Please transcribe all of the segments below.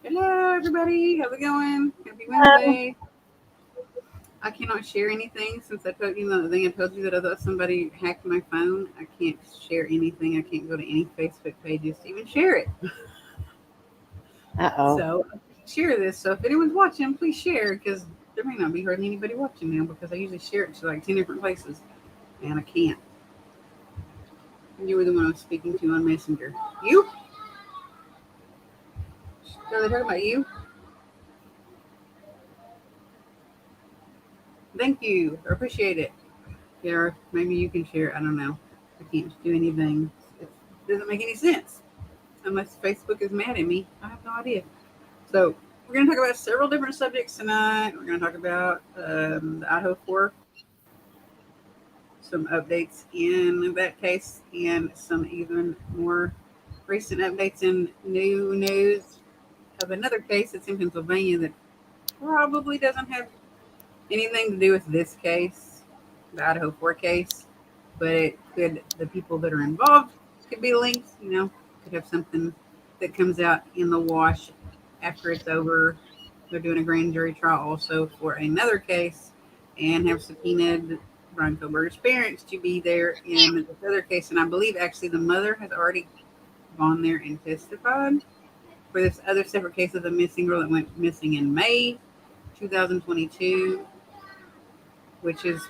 Hello, everybody. How's it going? Happy Wednesday. I cannot share anything since I told you the thing I told you that I thought somebody hacked my phone. I can't share anything. I can't go to any Facebook pages to even share it. Uh-oh. So share this. So if anyone's watching, please share because there may not be hardly anybody watching now because I usually share it to like 10 different places and I can't. You were the one I was speaking to on Messenger. You? No, they're talking about you. Thank you. I appreciate it. Yeah, maybe you can share. I don't know. I can't do anything. It doesn't make any sense unless Facebook is mad at me. I have no idea. So we're going to talk about several different subjects tonight. We're going to talk about the Idaho 4, some updates in that case, and some even more recent updates in new news of another case that's in Pennsylvania that probably doesn't have anything to do with this case, the Idaho 4 case, but it could, the people that are involved could be linked, could have something that comes out in the wash after it's over. They're doing a grand jury trial also for another case and have subpoenaed Brian Koberger's parents to be there in this other case. And I believe actually the mother has already gone there and testified for this other separate case of the missing girl that went missing in May 2022, which is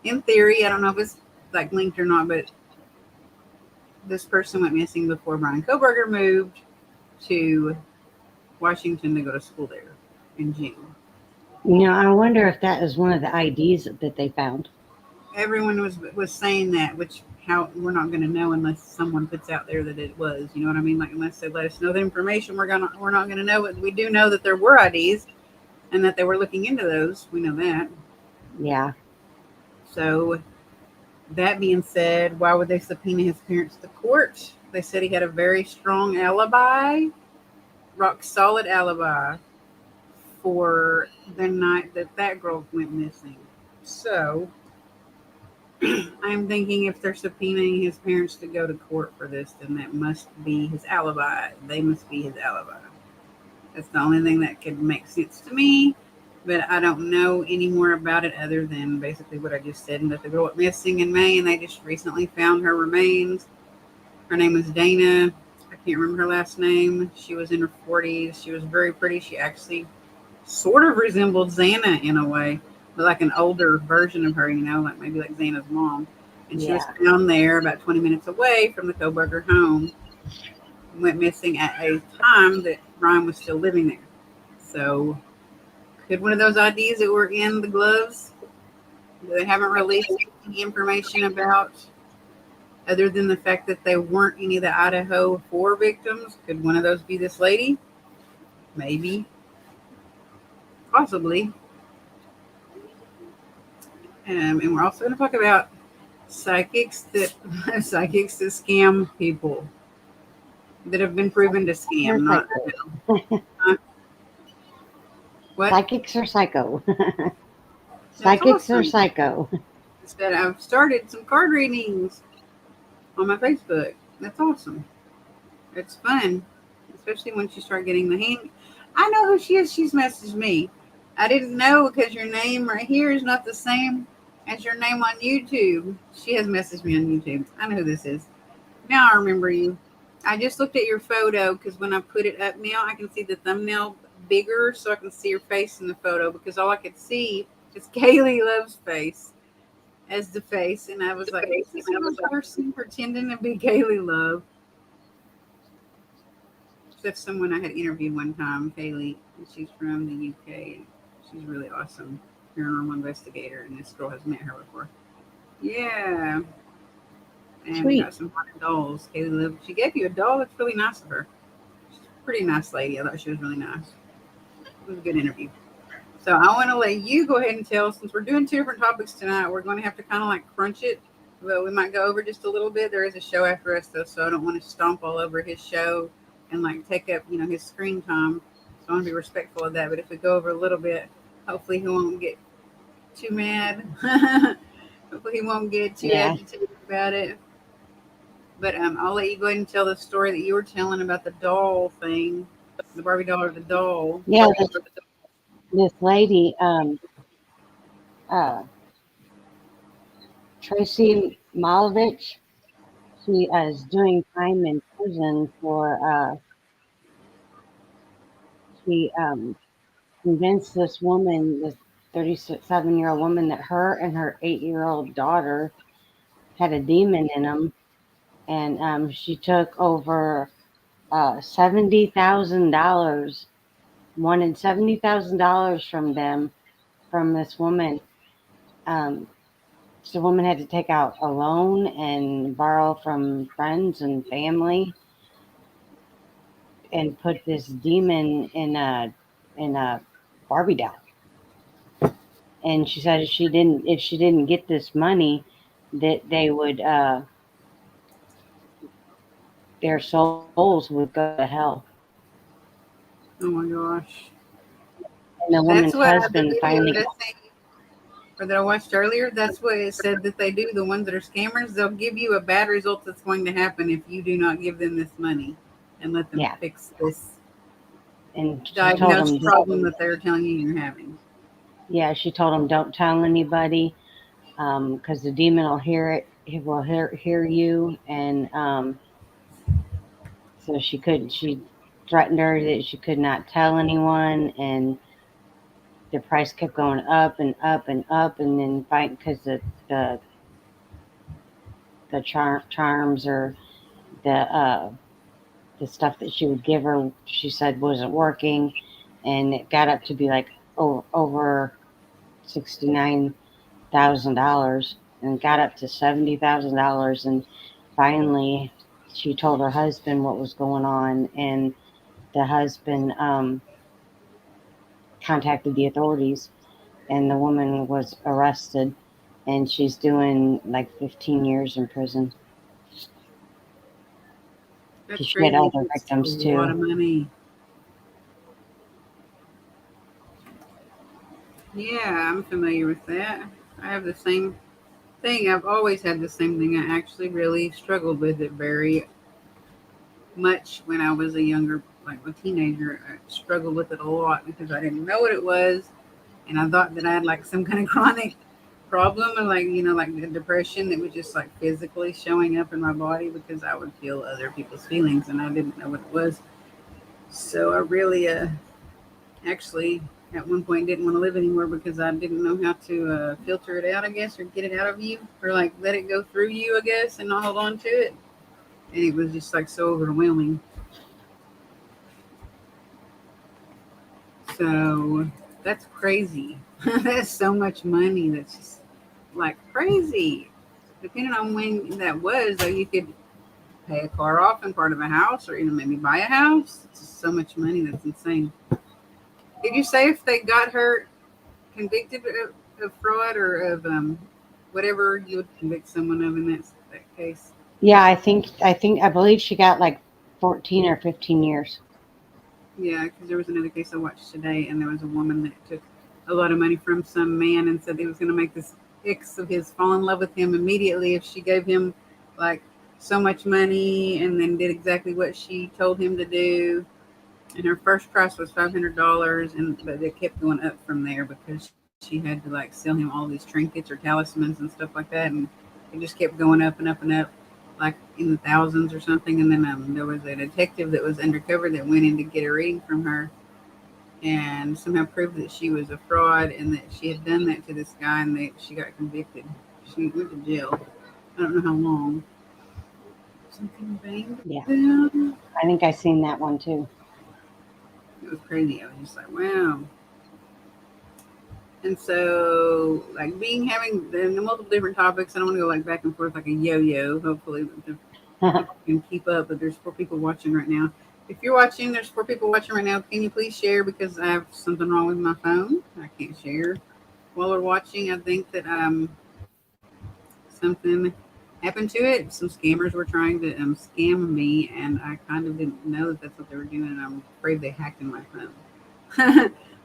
in theory, I don't know if it's like linked or not, but this person went missing before Brian Koberger moved to Washington to go to school there in June. I wonder if that is one of the IDs that they found. Everyone was saying that, which how we're not going to know unless someone puts out there that it was. You know what I mean? Like unless they let us know the information, we're not going to know it. We do know that there were IDs and that they were looking into those. We know that. Yeah. So that being said, why would they subpoena his parents to court? They said he had a very strong alibi, rock solid alibi for the night that that girl went missing. So I'm thinking if they're subpoenaing his parents to go to court for this, then that must be his alibi. They must be his alibi. That's the only thing that could make sense to me. But I don't know any more about it other than basically what I just said, and that the girl went missing in May, and they just recently found her remains. Her name was Dana. I can't remember her last name. She was in her 40s. She was very pretty. She actually sort of resembled Xana in a way, but like an older version of her, like maybe like Xana's mom. And she was Yeah. found there about 20 minutes away from the Koberger home. Went missing at a time that Ryan was still living there. So, could one of those IDs that were in the gloves that they haven't released any information about, other than the fact that they weren't any of the Idaho 4 victims, could one of those be this lady? Maybe. Possibly. And we're also going to talk about psychics that psychics that scam people that have been proven to They're scam. Not psycho. uh, what? Psychics are psycho. That's Psychics are awesome. psycho. Instead, I've started some card readings on my Facebook. That's awesome. It's fun, especially once you start getting the hang. I know who she is. She's messaged me. I didn't know because your name right here is not the same as your name on YouTube. She has messaged me on YouTube. I know who this is. Now I remember you. I just looked at your photo because when I put it up now, I can see the thumbnail bigger so I can see your face in the photo because all I could see is Kaylee Love's face as the face. And I was like, is this another person pretending to be Kaylee Love? That's someone I had interviewed one time, Kaylee. And she's from the UK. She's really awesome paranormal investigator. And this girl has met her before. Yeah. And we Sweet. got some fun dolls. Kaylee Love. She gave you a doll. That's really nice of her. Pretty nice lady. I thought she was really nice. It was a good interview. So I want to let you go ahead and tell, since we're doing two different topics tonight, we're going to have to kind of like crunch it, but we might go over just a little bit. There is a show after us though, so I don't want to stomp all over his show and like take up, his screen time. So I want to be respectful of that. But if we go over a little bit, hopefully he won't get too mad. Hopefully he won't get too Yeah. agitated about it. But I'll let you go ahead and tell the story that you were telling about the doll thing. The Barbie doll or the doll? Yeah, this lady, uh, Tracy Malovich, she is doing time in prison for, she convinced this woman, this 37-year-old woman, that her and her 8-year-old daughter had a demon in them. And she took over $70,000, wanted $70,000 from them, from this woman. Um, so the woman had to take out a loan and borrow from friends and family and put this demon in a Barbie doll. And she said if she didn't get this money, that they would their souls would go to hell. Oh my gosh. And the That's woman's what the husband video finally that I sent you, or that I watched earlier, that's what it said that they do. The ones that are scammers, they'll give you a bad result that's going to happen if you do not give them this money and let them yeah, fix this and she told diagnosed him, problem that they're telling you you're having. yeah, she told him, don't tell anybody, because the demon will hear it. He will hear you, and so she couldn't. She threatened her that she could not tell anyone, and the price kept going up and up and up, and then because the charms or the stuff that she would give her, she said wasn't working, and it got up to be like over $69,000, and got up to $70,000, and finally she told her husband what was going on, and the husband contacted the authorities, and the woman was arrested, and she's doing like 15 years in prison That's because she had crazy. other It's a victims lot too. of money. Yeah, I'm familiar with that. I have the same thing. I've always had the same thing. I actually really struggled with it very much when I was a younger, like a teenager. I struggled with it a lot because I didn't know what it was, and I thought that I had like some kind of chronic problem, and like like the depression that was just like physically showing up in my body because I would feel other people's feelings, and I didn't know what it was. So I really, actually, at one point didn't want to live anymore because I didn't know how to filter it out, I guess, or get it out of you, or like let it go through you, I guess, and not hold on to it. And it was just like so overwhelming. So that's crazy. That's so much money. That's just like crazy. Depending on when that was, though, you could pay a car off and part of a house, or maybe buy a house. It's just so much money. That's insane. Did you say if they got her convicted of fraud or of whatever you would convict someone of in that case? Yeah, I believe she got like 14 or 15 years. Yeah, because there was another case I watched today, and there was a woman that took a lot of money from some man and said he was going to make this ex of his fall in love with him immediately if she gave him like so much money, and then did exactly what she told him to do. And her first price was $500, and but it kept going up from there because she had to like sell him all these trinkets or talismans and stuff like that, and it just kept going up and up and up, like in the thousands or something. And then there was a detective that was undercover that went in to get a reading from her, and somehow proved that she was a fraud and that she had done that to this guy, and she got convicted. She went to jail. I don't know how long. Something banged Yeah, them. I think I seen that one too. It was crazy. I was just like, wow. And so, like being having the multiple different topics, I don't want to go like back and forth like a yo-yo. Hopefully, the people can keep up. But there's 4 people watching right now. If you're watching, there's 4 people watching right now. Can you please share because I have something wrong with my phone? I can't share while we're watching. I think that something happened to it. Some scammers were trying to scam me, and I kind of didn't know that that's what they were doing. And I'm afraid they hacked in my phone.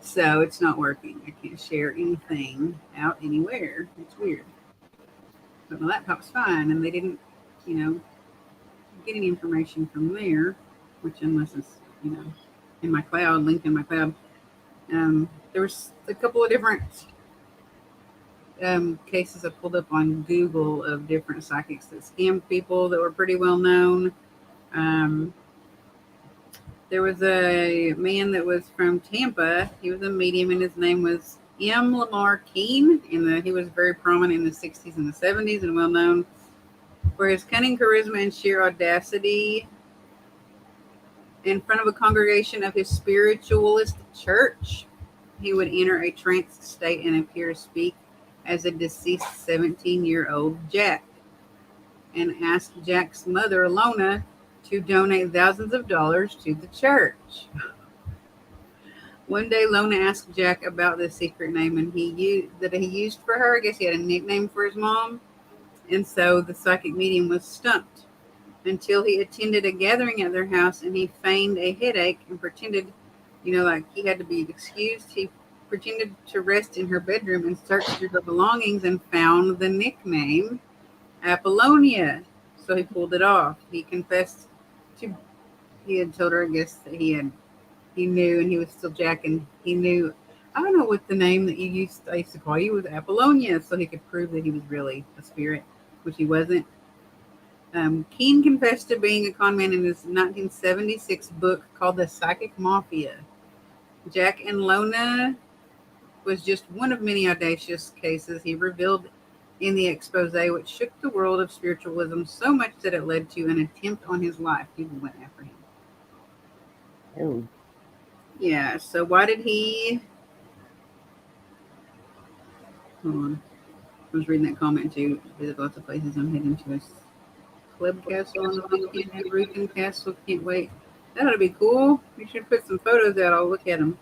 So it's not working. I can't share anything out anywhere. It's weird. But my laptop's fine, and they didn't, you know, get any information from there, which unless it's, in my cloud, linked in my cloud. There was a couple of different cases I pulled up on Google of different psychics that scammed people that were pretty well known. Um, there was a man that was from Tampa. He was a medium, and his name was M. Lamar Keene. He was very prominent in the 60s and the 70s and well known for his cunning charisma and sheer audacity in front of a congregation of his spiritualist church. He would enter a tranced state and appear to speak as a deceased 17-year-old Jack and ask Jack's mother, Lona, to donate thousands of dollars to the church. One day, Lona asked Jack about the secret name and he used for her. I guess he had a nickname for his mom. And so the psychic medium was stumped until he attended a gathering at their house and he feigned a headache and pretended, like he had to be excused. He pretended to rest in her bedroom and searched through her belongings and found the nickname Apollonia. So he pulled it off. He confessed he had told her, I guess, that he knew, and he was still Jack, and he knew, I don't know what the name that I used to call you was Apollonia, so he could prove that he was really a spirit, which he wasn't. Keene confessed to being a con man in his 1976 book called The Psychic Mafia. Jack and Lona was just one of many audacious cases he revealed in the expose, which shook the world of spiritualism so much that it led to an attempt on his life. People went after him. Oh. Yeah, so why did he... Hold on. I was reading that comment too. Visit lots of places. I'm heading to a club castle on the weekend. Everything castle. Can't wait. That ought to be cool. We should put some photos out. I'll look at them.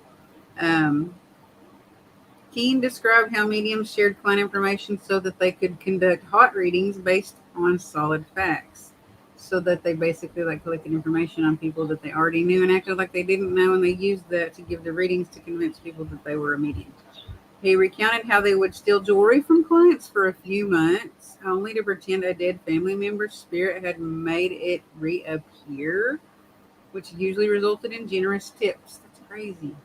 Keene described how mediums shared client information so that they could conduct hot readings based on solid facts. So that they basically collected information on people that they already knew and acted like they didn't know, and they used that to give the readings to convince people that they were a medium. He recounted how they would steal jewelry from clients for a few months, only to pretend a dead family member's spirit had made it reappear, which usually resulted in generous tips. That's crazy.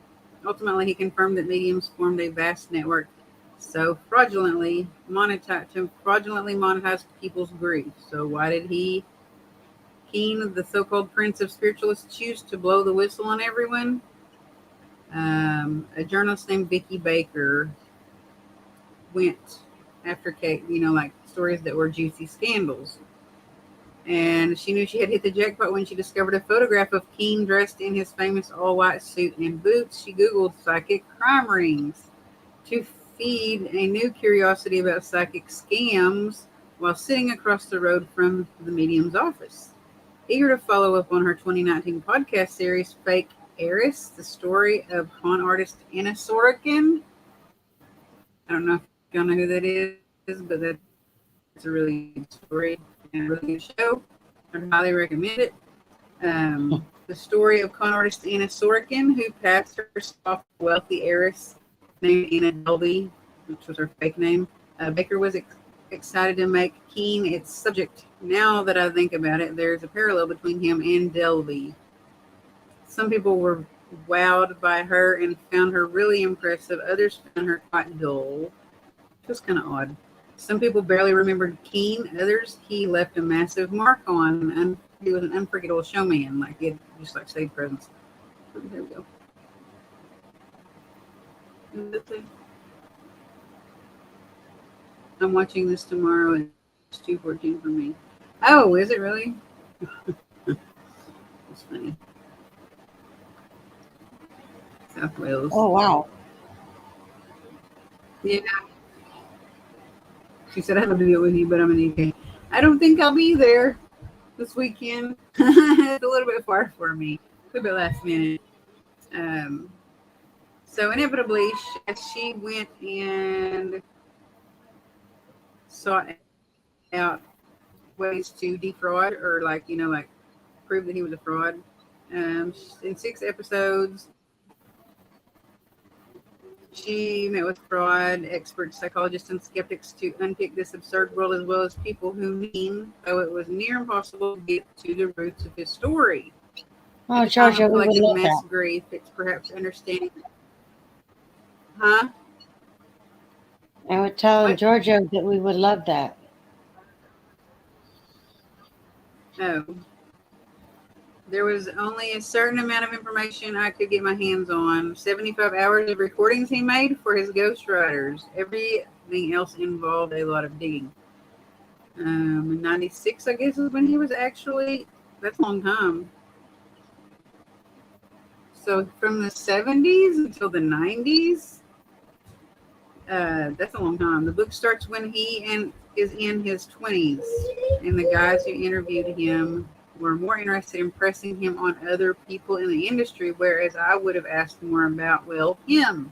Ultimately, he confirmed that mediums formed a vast network to fraudulently monetize people's grief. So why did Keene, the so-called prince of spiritualists, choose to blow the whistle on everyone? A journalist named Vicki Baker went after Kate, stories that were juicy scandals. And she knew she had hit the jackpot when she discovered a photograph of Keene dressed in his famous all-white suit and boots. She Googled psychic crime rings to feed a new curiosity about psychic scams while sitting across the road from the medium's office. Eager to follow up on her 2019 podcast series, Fake Heiress, the story of con artist Anna Sorokin. I don't know if y'all know who that is, but that's a really good story and a really good show. I'd highly recommend it. The story of con artist Anna Sorokin, who passed herself off as a wealthy heiress named Anna Delvey, which was her fake name. Baker was excited to make Keene its subject. Now that I think about it, there's a parallel between him and Delvey. Some people were wowed by her and found her really impressive. Others found her quite dull. It was kind of odd. Some people barely remembered Keene. Others he left a massive mark on. And he was an unforgettable showman. He had just stage presence. There we go. I'm watching this tomorrow. It's 2:14 for me. Oh, is it really? It's funny. South Wales. Oh, wow. Yeah. She said, I love to do it with you, but I'm in the UK. I don't think I'll be there this weekend. It's a little bit far for me. A bit last minute. So inevitably, she went and sought out ways to defraud or prove that he was a fraud. In 6 episodes, she met with fraud experts, psychologists, and skeptics to unpick this absurd world, as well as people who though it was near impossible to get to the roots of his story. In Oh, a time Georgia, of we would collective love mass that. grief, it's perhaps understanding. Huh? I would tell him, What? Georgia, that we would love that. Oh. There was only a certain amount of information I could get my hands on. 75 hours of recordings he made for his ghostwriters. Everything else involved a lot of digging. In 96, I guess, is when he was actually. That's a long time. So from the 70s until the 90s, that's a long time. The book starts when is in his 20s, and the guys who interviewed him were more interested in pressing him on other people in the industry, whereas I would have asked more about, well, him.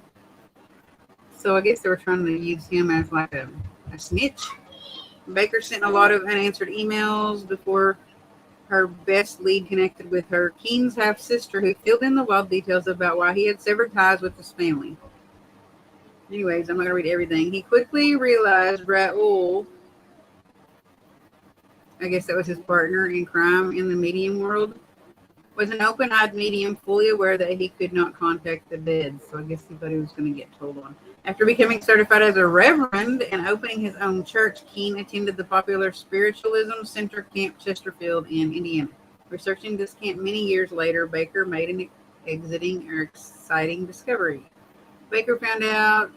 So I guess they were trying to use him as like a snitch. Baker sent a lot of unanswered emails before her best lead connected with her Keen's half sister, who filled in the wild details about why he had severed ties with his family. Anyways, I'm not going to read everything. He quickly realized Raoul, I guess that was his partner in crime in the medium world, was an open-eyed medium, fully aware that he could not contact the dead. So I guess he thought he was going to get told on. After becoming certified as a reverend and opening his own church, Keene attended the popular spiritualism center Camp Chesterfield in Indiana. Researching this camp many years later, Baker made an exciting discovery. Baker found out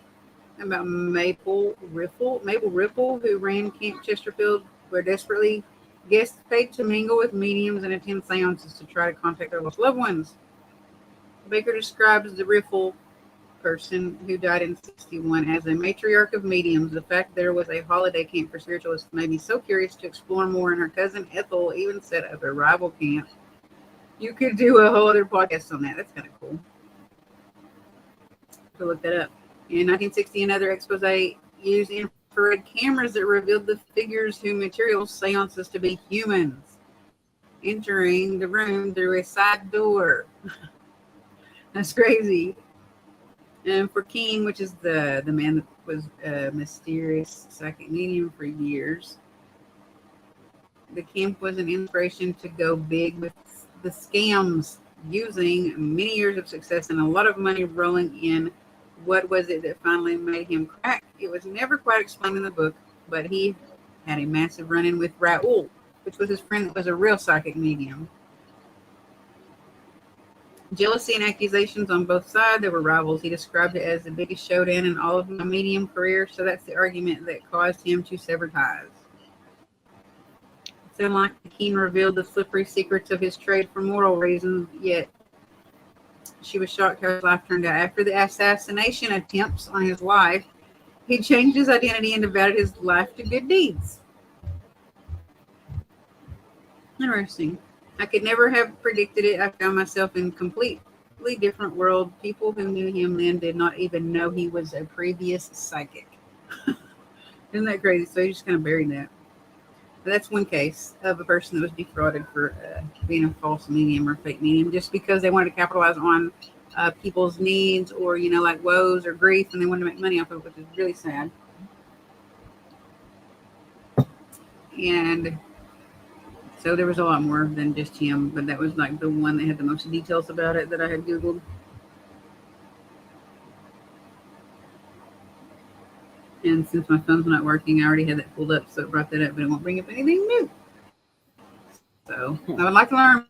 about Mabel Ripple, who ran Camp Chesterfield, where desperately guests paid to mingle with mediums and attend seances to try to contact their lost loved ones. Baker describes the Riffle person who died in 61 as a matriarch of mediums. The fact there was a holiday camp for spiritualists made me so curious to explore more, and her cousin Ethel even set up a rival camp. You could do a whole other podcast on that. That's kind of cool to look that up. In 1960, another expose used infrared cameras that revealed the figures who materials seances to be humans entering the room through a side door. That's crazy. And for King, which is the man that was a mysterious psychic medium for years, the camp was an inspiration to go big with the scams, using many years of success and a lot of money rolling in. What was it that finally made him crack? It was never quite explained in the book, but he had a massive run-in with Raoul, which was his friend that was a real psychic medium. Jealousy and accusations on both sides. There were rivals. He described it as the biggest showdown in all of my medium career, so that's the argument that caused him to sever ties. It's unlikely Keen revealed the slippery secrets of his trade for moral reasons, yet she was shocked how his life turned out. After the assassination attempts on his life, he changed his identity and devoted his life to good deeds. Interesting. I could never have predicted it. I found myself in a completely different world. People who knew him then did not even know he was a previous psychic. Isn't that crazy? So he just kind of buried that. But that's one case of a person that was defrauded for being a false medium or fake medium just because they wanted to capitalize on people's needs or, like woes or grief, and they wanted to make money off of it, which is really sad. And so there was a lot more than just him, but that was like the one that had the most details about it that I had Googled. And since my phone's not working, I already had that pulled up, so it brought that up, but it won't bring up anything new. So I would like to learn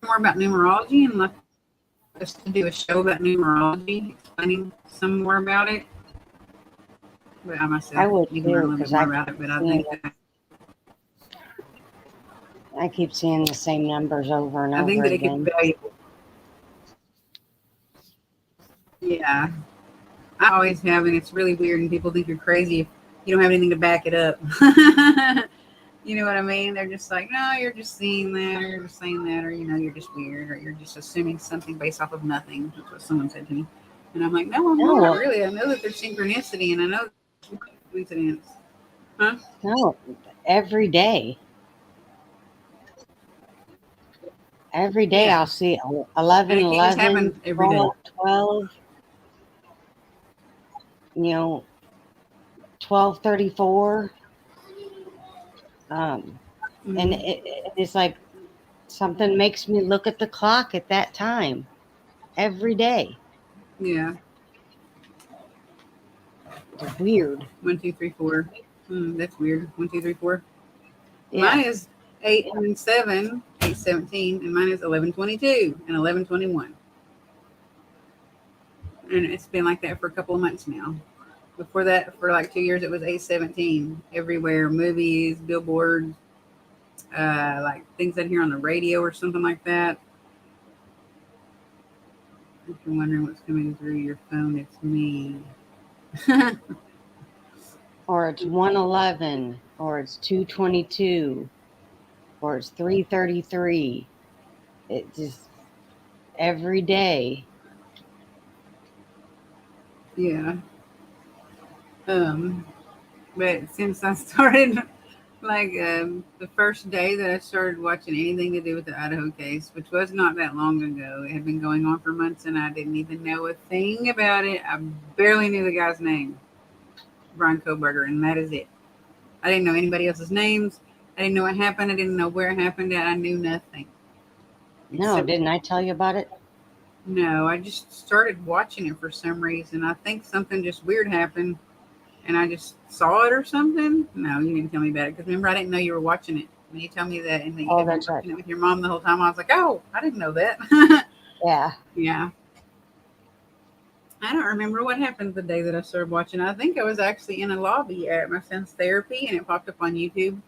more about numerology and like us to do a show about numerology, explaining some more about it. But I I myself would need to learn a too, little bit because more about it. But I think that I keep seeing the same numbers over and I think over that it could be again. valuable. Yeah, I always have, and it's really weird, and people think you're crazy if you don't have anything to back it up. You know what I mean? They're just like, no, you're just seeing that, or you're just saying that, or you're just weird, or you're just assuming something based off of nothing. That's what someone said to me, and I'm like, no, I'm not No, really. I know that there's synchronicity, and I know there's coincidence. Huh? no, every day. Every day Yeah, I'll see and 11, it can't just 11, happen every day. 12, 12, 12:34. And Mm-hmm. it's like Something makes me look at the clock at that time every day. Yeah. It's weird. 1, 2, 3, 4. That's weird. 1, 2, 3, 4. Yeah. Mine is 8 and 7, 8:17, and mine is 11:22 and 11:21. And it's been like that for a couple of months now. Before that, for like 2 years, it was 8:17 everywhere. Movies, billboards, like things I'd hear on the radio or something like that. If you're wondering what's coming through your phone, it's me. Or it's 111, or it's 222, or it's 333. It just every day. Yeah. Um, but since I started, like the first day that I started watching anything to do with the Idaho case, which was not that long ago, it had been going on for months, and I didn't even know a thing about it. I barely knew the guy's name, Brian Koberger, and that is it. I didn't know anybody else's names. I didn't know what happened. I didn't know where it happened. I knew nothing. No, Except, didn't I tell you about it? no, I just started watching it for some reason. I think something just weird happened, and I just saw it or something. No, you didn't tell me about it, because remember, I didn't know you were watching it. When you tell me that and that you Oh, had been that's right. watching it with your mom the whole time, I was like, oh, I didn't know that. Yeah. Yeah. I don't remember what happened the day that I started watching. I think I was actually in a lobby at my son's therapy, and it popped up on YouTube,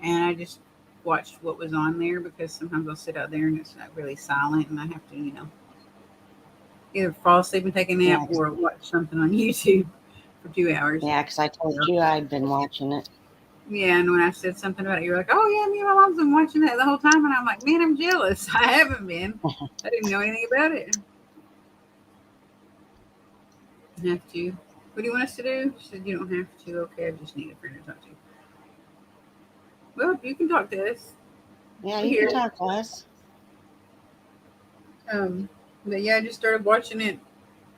and I just watched what was on there, because sometimes I'll sit out there and it's not really silent, and I have to, either fall asleep and take a nap Yeah. or watch something on YouTube for 2 hours. Yeah, because I told you I'd been watching it. Yeah, and when I said something about it, you were like, "Oh yeah, me and my mom's been watching that the whole time," and I'm like, "Man, I'm jealous. I haven't been. I didn't know anything about it." Have to. What do you want us to do? She said, "You don't have to." Okay, I just need a friend to talk to. Well, you can talk to us. Yeah, We're you can here. talk to us. Um, but yeah, I just started watching it,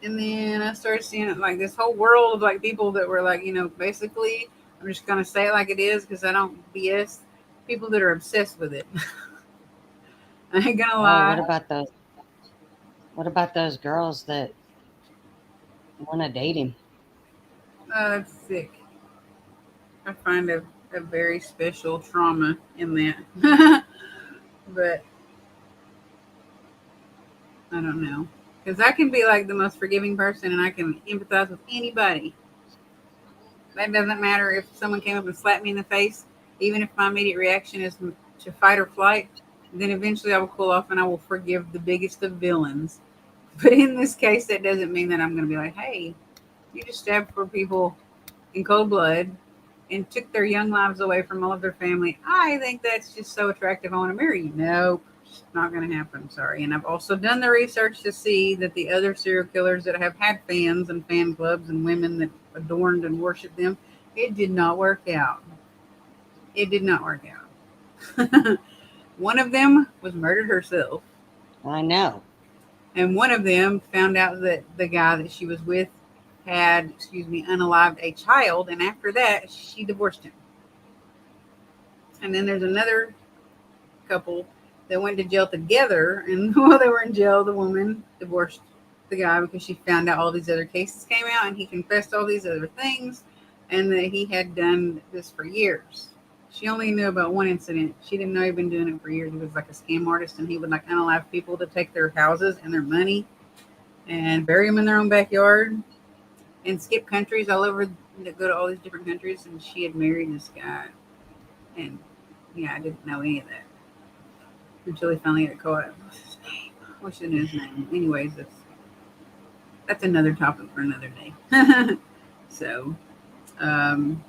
and then I started seeing it like this whole world of like people that were like, basically, I'm just gonna say it like it is because I don't BS. People that are obsessed with it. I ain't gonna Oh, lie. what about those girls that want to date him? Oh, that's sick. I find a very special trauma in that. But I don't know. Because I can be like the most forgiving person and I can empathize with anybody. That doesn't matter if someone came up and slapped me in the face, even if my immediate reaction is to fight or flight, then eventually I will cool off and I will forgive the biggest of villains. But in this case, that doesn't mean that I'm going to be like, hey, you just stabbed 4 people in cold blood and took their young lives away from all of their family. I think that's just so attractive. I want to marry you. Nope, it's not going to happen. Sorry. And I've also done the research to see that the other serial killers that have had fans and fan clubs and women that adorned and worshiped them, it did not work out. It did not work out. One of them was murdered herself, I know. and one of them found out that the guy that she was with had, unalived a child, and after that, she divorced him. And then there's another couple that went to jail together. And while they were in jail, the woman divorced the guy because she found out all these other cases came out and he confessed all these other things and that he had done this for years. She only knew about one incident. She didn't know he'd been doing it for years. He was like a scam artist and he would like unalive people to take their houses and their money and bury them in their own backyard and skip countries all over, go to all these different countries. And she had married this guy. And yeah, I didn't know any of that until he finally got caught. What's his name? What's his name? Anyways, that's another topic for another day. So, um,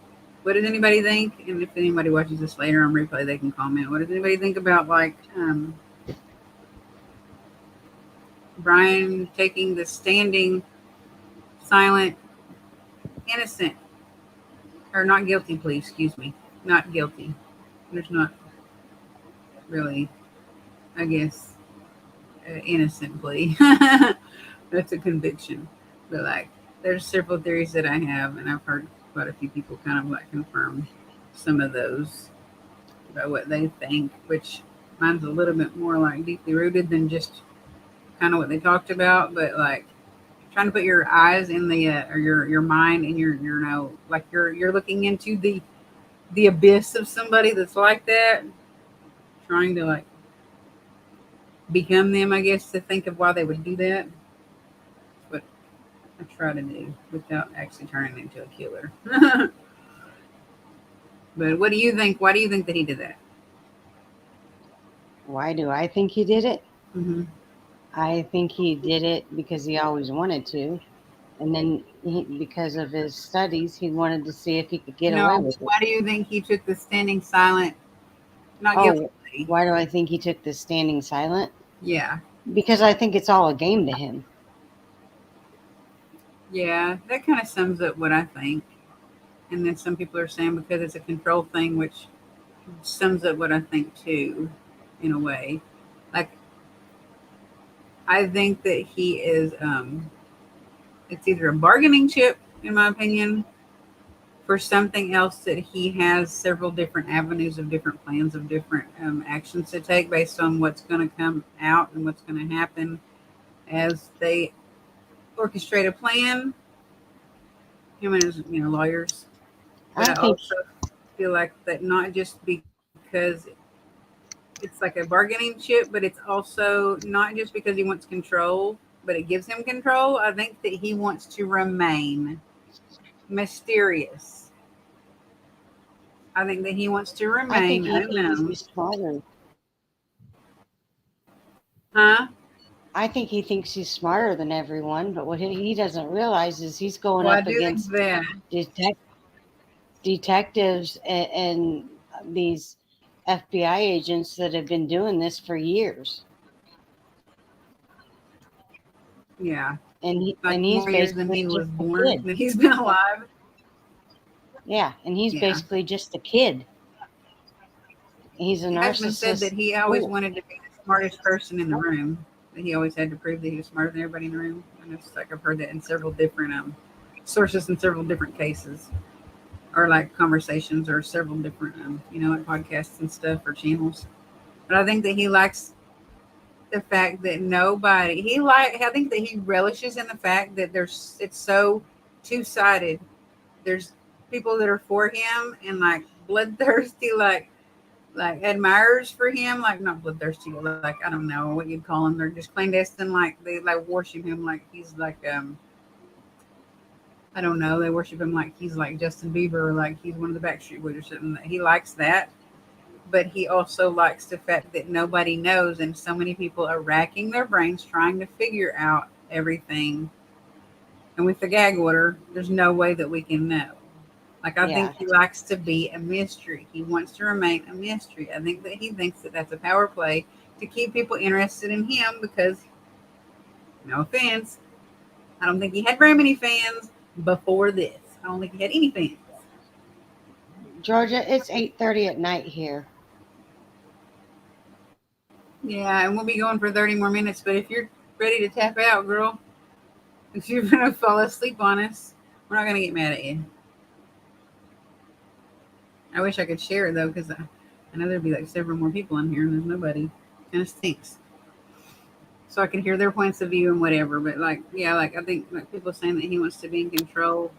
what does anybody think? And if anybody watches this later on replay, they can comment. What does anybody think about like Brian taking the standing, silent, innocent, or not guilty plea? Excuse me, not guilty. There's not really, I guess, innocent plea. That's a conviction. But like, there's several theories that I have, and I've heard quite a few people kind of like confirm some of those about what they think. Which Mine's a little bit more like deeply rooted than just kind of what they talked about, but like trying to put your eyes in the or your mind and your like you're looking into the abyss of somebody that's like that, trying to like become them, I guess, to think of why they would do that. That's what I try to do without actually turning into a killer. But what do you think? Why do you think that he did that? Why do I think he did it? Mm-hmm. I think he did it because he always wanted to. And then because of his studies, he wanted to see if he could get away No, with it. why do you think he took the standing silent, not guilty Oh, plea? why do I think he took the standing silent? Yeah, Because I think it's all a game to him. yeah, that kind of sums up what I think. And then some people are saying because it's a control thing, which sums up what I think too, in a way. Like I think that he is. It's either a bargaining chip, in my opinion, for something else that he has several different avenues of different plans of different actions to take based on what's going to come out and what's going to happen as they orchestrate a plan. Him and his lawyers, but I I think also feel like that not just because it's like a bargaining chip, but it's also not just because he wants control, but it gives him control. I think that he wants to remain mysterious. I think that he wants to I think remain he thinks unknown. he's smarter. Huh? I think he thinks he's smarter than everyone, but what he doesn't realize is he's going Well, I up do think against that. detectives and these FBI agents that have been doing this for years. Yeah. And Like he's more years than basically he was just a born, kid. that he's been alive. Yeah, and he's Yeah. basically just a kid. He's a It has been said narcissist that he always fool. wanted to be the smartest person in the room. That he always had to prove that he was smarter than everybody in the room. And it's like I've heard that in several different sources in several different cases, or like conversations, or several different like podcasts and stuff or channels. But I think that he likes the fact that nobody he like. I think that he relishes in the fact that it's so two sided. There's people that are for him and like bloodthirsty, like admirers for him, like not bloodthirsty, like I don't know what you'd call them. They're just clandestine, like they like worship him like he's like I don't know. They worship him like he's like Justin Bieber or like he's one of the Backstreet Boys or something. He likes that, but he also likes the fact that nobody knows, and so many people are racking their brains trying to figure out everything. And with the gag order, there's no way that we can know. Like I think Yeah, he likes to be a mystery. He wants to remain a mystery. I think that he thinks that that's a power play to keep people interested in him because, no offense, I don't think he had very many fans before this. I don't think he had any fans. Georgia, it's 8:30 at night here. Yeah, and we'll be going for 30 more minutes. But if you're ready to tap out, girl, if you're gonna fall asleep on us, we're not gonna get mad at you. I wish I could share it though, because I know there'd be like several more people in here, and there's nobody. Kind of stinks. So I can hear their points of view and whatever. But like, yeah, like I think like people saying that he wants to be in control.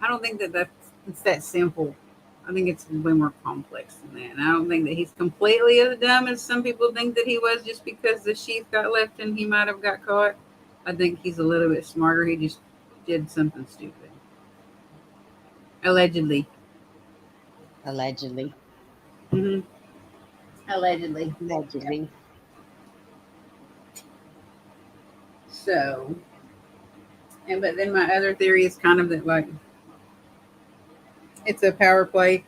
I don't think that it's that simple. I think it's way more complex than that. And I don't think that he's completely as dumb as some people think that he was just because the sheath got left and he might have got caught. I think he's a little bit smarter. He just did something stupid, allegedly. Allegedly. Hmm. Allegedly. Allegedly. So, and but then my other theory is kind of that like it's a power play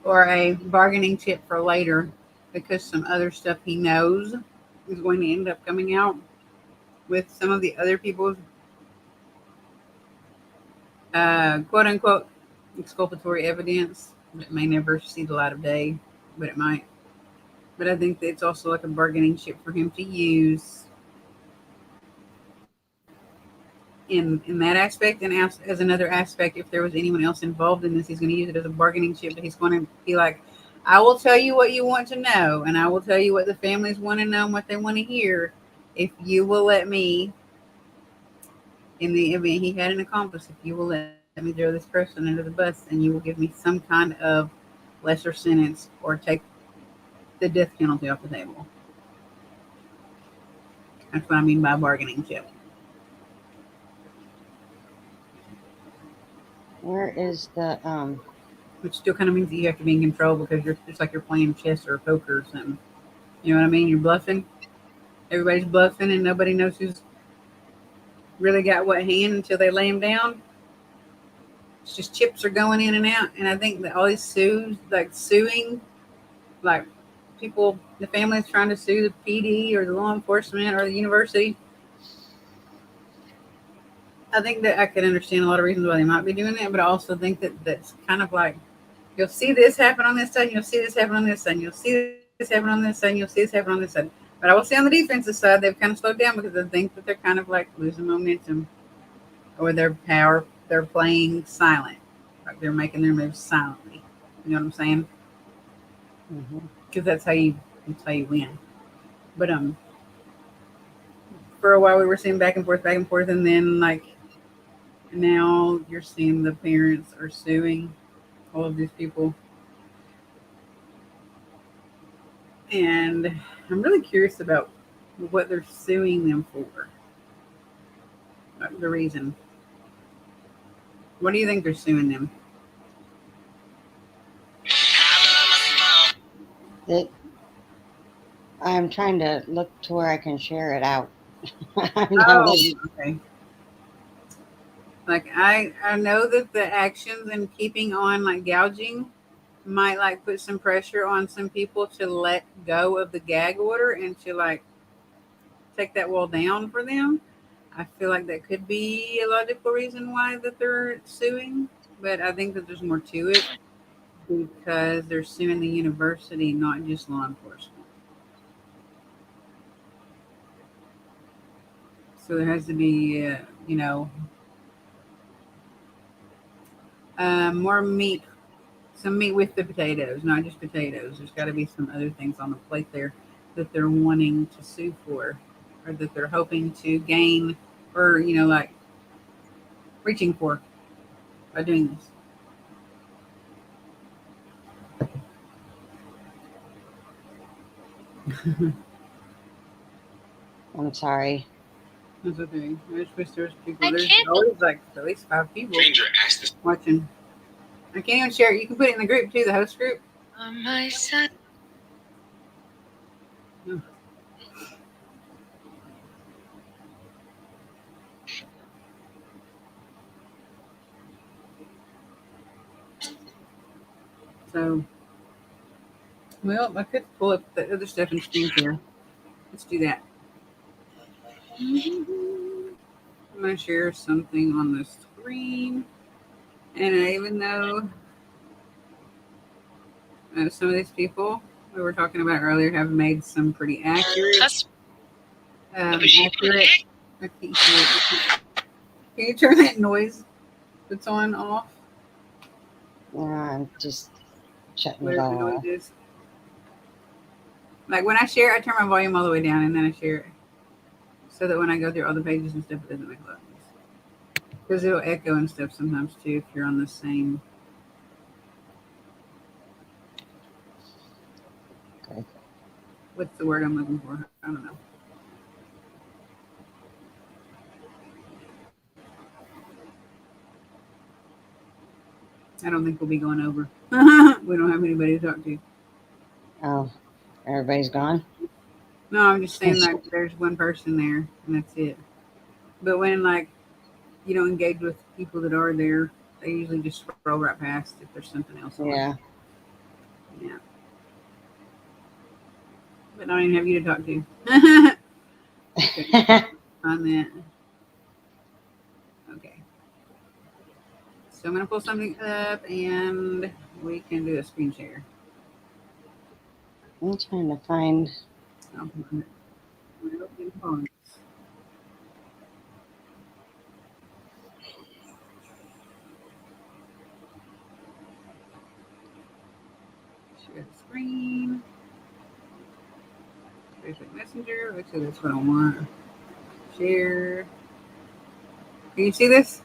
or a bargaining chip for later because some other stuff he knows is going to end up coming out with some of the other people's quote unquote exculpatory evidence that may never see the light of day, but it might. But I think that it's also like a bargaining chip for him to use in that aspect, and as another aspect, if there was anyone else involved in this, he's going to use it as a bargaining chip. But he's going to be like, I will tell you what you want to know, and I will tell you what the families want to know and what they want to hear. If you will let me, in the event he had an accomplice, if you will let me throw this person under the bus and you will give me some kind of lesser sentence or take the death penalty off the table. That's what I mean by bargaining chip. Where is the Which still kind of means that you have to be in control because you're it's like you're playing chess or poker or something. You know what I mean? You're bluffing. Everybody's bluffing, and nobody knows who's really got what hand until they lay them down. It's just chips are going in and out, and I think that all these suing, like people, the families trying to sue the PD or the law enforcement or the university. I think that I can understand a lot of reasons why they might be doing that, but I also think that that's kind of like you'll see this happen on this side, and you'll see this happen on this side, and you'll see this happen on this side, and you'll see this happen on this side. But I will say on the defensive side, they've kind of slowed down because I think that they're kind of like losing momentum or their power. They're playing silent, like they're making their moves silently. You know what I'm saying? mhm. Because that's how you win. But for a while we were seeing back and forth, and then like now you're seeing the parents are suing all of these people, and I'm really curious about what they're suing them for. The reason. What do you think they're suing them? That I'm trying to look to where I can share it out. I'm not Oh, letting. okay. Like I know that the actions and keeping on like gouging might like put some pressure on some people to let go of the gag order and to like take that wall down for them. I feel like that could be a logical reason why that they're suing, but I think that there's more to it because they're suing the university, not just law enforcement. So there has to be, more meat, some meat with the potatoes, not just potatoes. There's got to be some other things on the plate there that they're wanting to sue for, or that they're hoping to gain, or like reaching for by doing this. I'm sorry. That's okay. I just wish there was people. There's always like at least 5 people watching. I can't even share it. You can put it in the group too, the host group. My son. So, well, I could pull up the other stuff and screen share. Let's do that. I'm going to share something on the screen. And even though some of these people we were talking about earlier have made some pretty accurate. I can't hear it. Can you turn that noise that's on off? I'm just shutting it Whatever the all noise off. is. Like when I share, I turn my volume all the way down and then I share it so that when I go through all the pages and stuff, it doesn't make a lot of noise. Because it'll echo and stuff sometimes too if you're on the same. Okay. What's the word I'm looking for? I don't know. I don't think we'll be going over. We don't have anybody to talk to. Oh, everybody's gone. No, I'm just saying like there's one person there and that's it. But when like you don't engage with people that are there, they usually just scroll right past if there's something else on. Yeah. Yeah. But I don't even have you to talk to. Okay. On that. Okay. So I'm gonna pull something up and we can do a screen share. I'm trying to find. I'll put it in phone. Share the screen. Facebook Messenger. Actually, that's what I want. Share. Can you see this?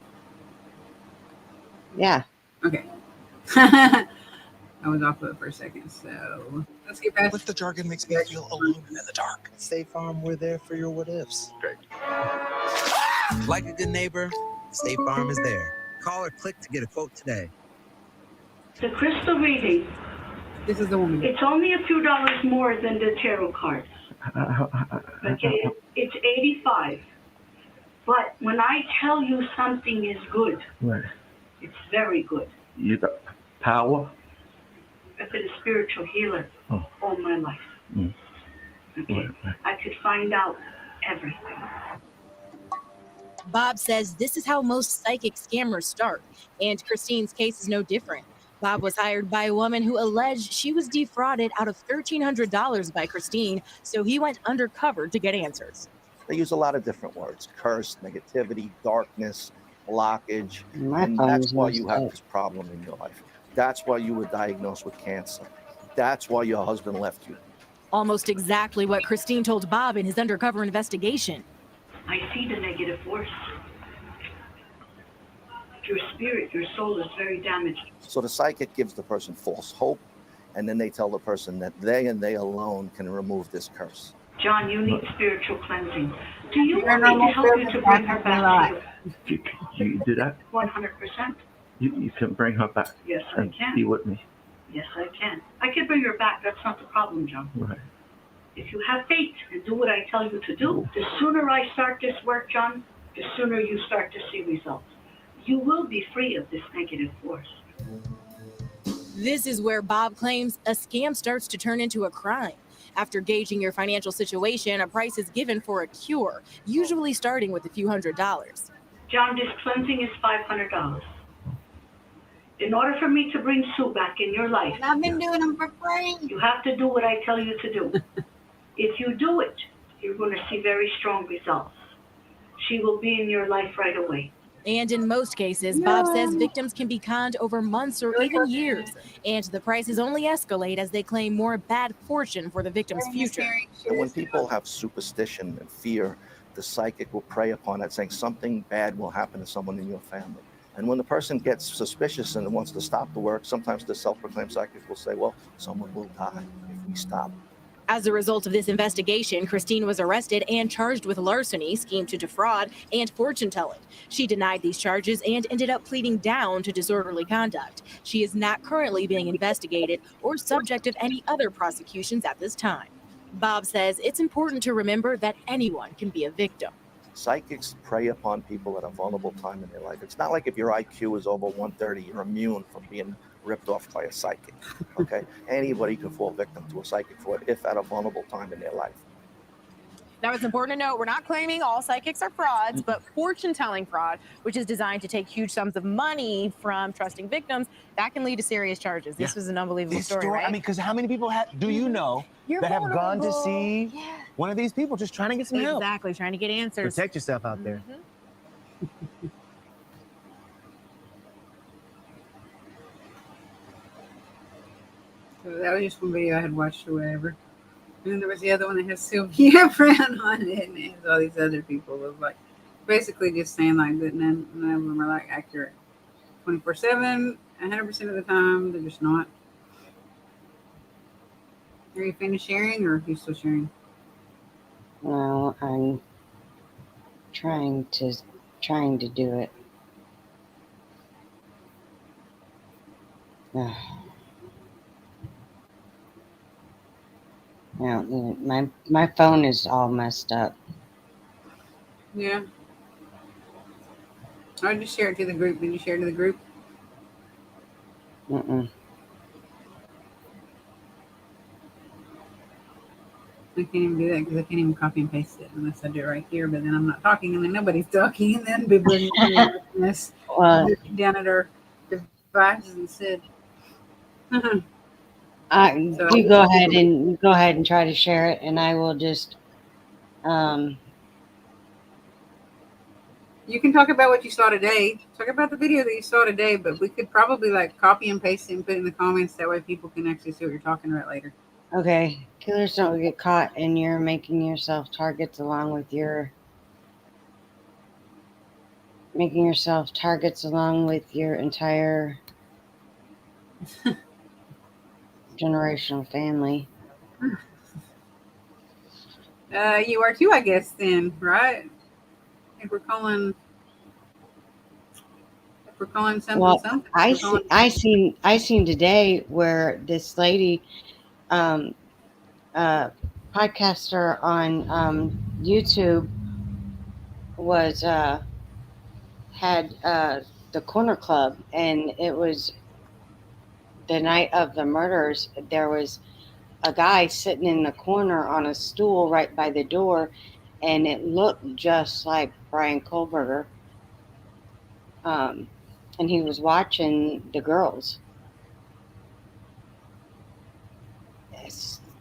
Yeah. Okay. I was off of it for a second, so let's get past. But the jargon makes me feel alone and in the dark. State Farm, we're there for your what ifs. Great. Like a good neighbor, State Farm is there. Call or click to get a quote today. The crystal reading, This is the woman. it's only a few dollars more than the tarot cards. Okay, it's $85. But when I tell you something is good, Right. it's very good. You got power? I've been a spiritual healer all my life. Mm. Okay, I could find out everything. Bob says this is how most psychic scammers start, and Christine's case is no different. Bob was hired by a woman who alleged she was defrauded out of $1,300 by Christine, so he went undercover to get answers. They use a lot of different words: curse, negativity, darkness, blockage. And phone that's is why messed you have up. this problem in your life. That's why you were diagnosed with cancer. That's why your husband left you. Almost exactly what Christine told Bob in his undercover investigation. I see the negative force. Your spirit, your soul is very damaged. So the psychic gives the person false hope, and then they tell the person that they and they alone can remove this curse. John, you need spiritual cleansing. Do you want me to help you to bring her back to you? You do that? 100%. You can bring her back Yes, I and can. be with me. Yes, I can. I can bring her back. That's not the problem, John. Right. If you have faith and do what I tell you to do, the sooner I start this work, John, the sooner you start to see results. You will be free of this negative force. This is where Bob claims a scam starts to turn into a crime. After gauging your financial situation, a price is given for a cure, usually starting with a few $100s. John, this cleansing is $500. In order for me to bring Sue back in your life, And I've been doing them for free. you have to do what I tell you to do. If you do it, you're going to see very strong results. She will be in your life right away. And in most cases, Bob says victims can be conned over months or even years, and the prices only escalate as they claim more bad fortune for the victim's future. And when people have superstition and fear, the psychic will prey upon that, saying something bad will happen to someone in your family. And when the person gets suspicious and wants to stop the work, sometimes the self-proclaimed psychic will say, well, someone will die if we stop. As a result of this investigation, Christine was arrested and charged with larceny, scheme to defraud, and fortune telling. She denied these charges and ended up pleading down to disorderly conduct. She is not currently being investigated or subject of any other prosecutions at this time. Bob says it's important to remember that anyone can be a victim. Psychics prey upon people at a vulnerable time in their life. It's not like if your IQ is over 130, you're immune from being ripped off by a psychic. Okay? Anybody can fall victim to a psychic fraud if at a vulnerable time in their life. Now, it's important to note we're not claiming all psychics are frauds, but fortune-telling fraud, which is designed to take huge sums of money from trusting victims, that can lead to serious charges. This was an unbelievable story, right? I mean, because how many people do you know that have gone to see one of these people just trying to get some help? Exactly, trying to get answers. Protect yourself out there. So that was just one video I had watched or whatever. And then there was the other one that has Sylvia Brown on it, and it has all these other people. It was like basically just saying like that none of them are like accurate 24/7, 100% of the time. They're just not. Are you finished sharing, or are you still sharing? Well, I'm trying to do it. No, my phone is all messed up. Yeah. I just share it to the group. Did you share it to the group? Mm-mm. I can't even do that because I can't even copy and paste it unless I do it right here. But then I'm not talking, and then nobody's talking, and then people are this down at our devices and said. You go ahead and try to share it, and I will just You can talk about what you saw today. Talk about the video that you saw today, but we could probably like copy and paste it and put it in the comments. That way people can actually see what you're talking about later. Okay, killers don't get caught, and you're making yourself targets along with your entire generational family. You are too, I guess, then, right? If we're calling something Well, something. I seen today where this lady, um, podcaster on YouTube was had the Corner Club, and it was the night of the murders. There was a guy sitting in the corner on a stool right by the door, and it looked just like Brian Kohlberger. Um, and he was watching the girls.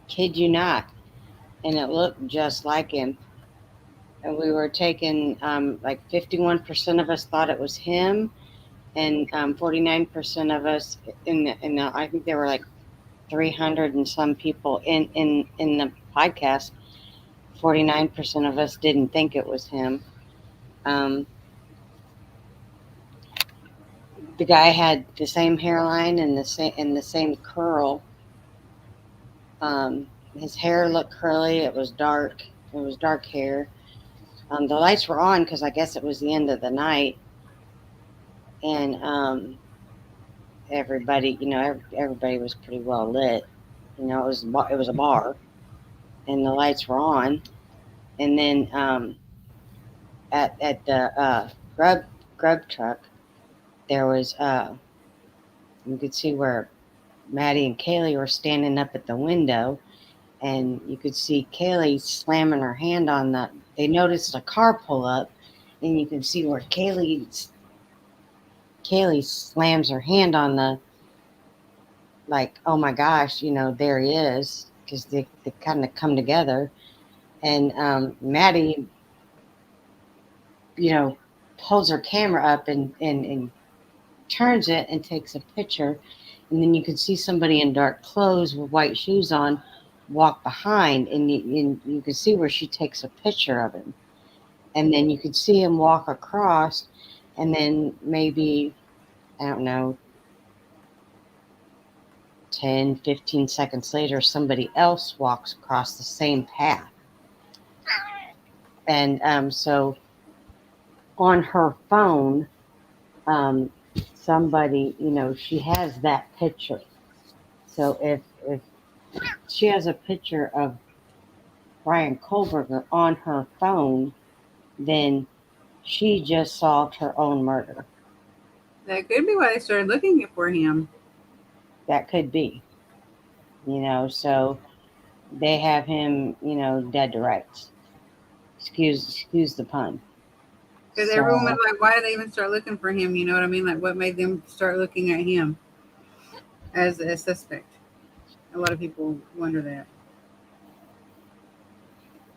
Kid you not. And it looked just like him. And we were taking, like 51% of us thought it was him, and 49% of us I think there were like 300 and some people in the podcast. 49% of us didn't think it was him. The guy had the same hairline and the same curl. His hair looked curly. It was dark. It was dark hair. The lights were on because I guess it was the end of the night, and everybody, everybody was pretty well lit. It was a bar, and the lights were on. And then at the grub truck, there was you could see where Maddie and Kaylee were standing up at the window, and you could see Kaylee slamming her hand on the. They noticed a car pull up, and you can see where Kaylee slams her hand on the. Like, oh my gosh, there he is, because they kind of come together, and Maddie, pulls her camera up and turns it and takes a picture, and then you can see somebody in dark clothes with white shoes on walk behind, and you can see where she takes a picture of him, and then you could see him walk across, and then maybe, I don't know, 10, 15 seconds later, somebody else walks across the same path. And so on her phone, somebody, she has that picture. So if she has a picture of Brian Kohlberger on her phone, then she just solved her own murder. That could be why they started looking for him. That could be. So they have him, dead to rights. Excuse the pun. Because everyone was like, why did they even start looking for him? You know what I mean? Like, what made them start looking at him as a suspect? A lot of people wonder that.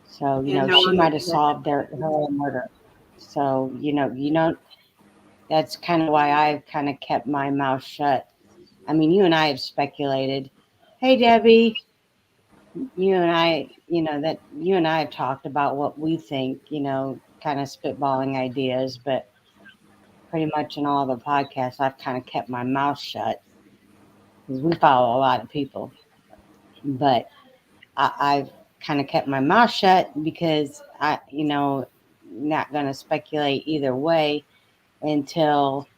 So, she might have solved her own murder. So, that's kind of why I've kind of kept my mouth shut. I mean, you and I have speculated. Hey, Debbie, you and I have talked about what we think, kind of spitballing ideas, but pretty much in all the podcasts, I've kind of kept my mouth shut because we follow a lot of people. But I've kind of kept my mouth shut because not going to speculate either way until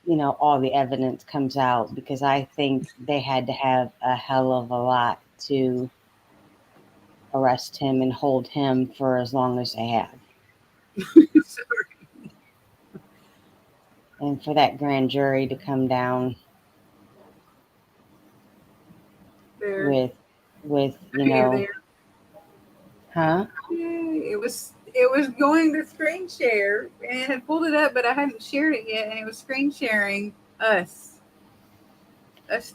all the evidence comes out, because I think they had to have a hell of a lot to arrest him and hold him for as long as they have. And for that grand jury to come down there. with huh? It was going to screen share, and it had pulled it up, but I hadn't shared it yet, and it was screen sharing us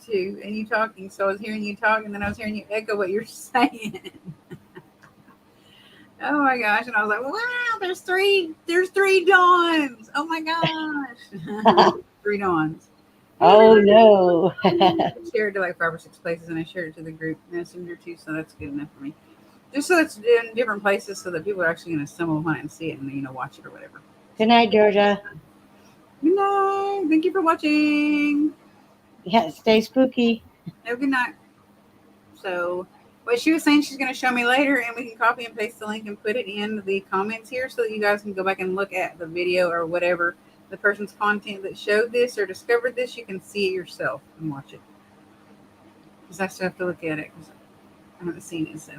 two, and you talking. So I was hearing you talk, and then I was hearing you echo what you're saying. Oh my gosh! And I was like, wow, there's three Dawns. Oh my gosh, 3 Dawns. Oh no. I shared it to like 5 or 6 places, and I shared it to the group messenger too. So that's good enough for me. Just so it's in different places, so that people are actually going to stumble upon it and see it, and watch it or whatever. Good night, Georgia. Good night. Thank you for watching. Yeah, stay spooky. Have a good night. So, what she was saying, she's going to show me later, and we can copy and paste the link and put it in the comments here, so that you guys can go back and look at the video or whatever the person's content that showed this or discovered this. You can see it yourself and watch it. Because I still have to look at it because I haven't seen it. So,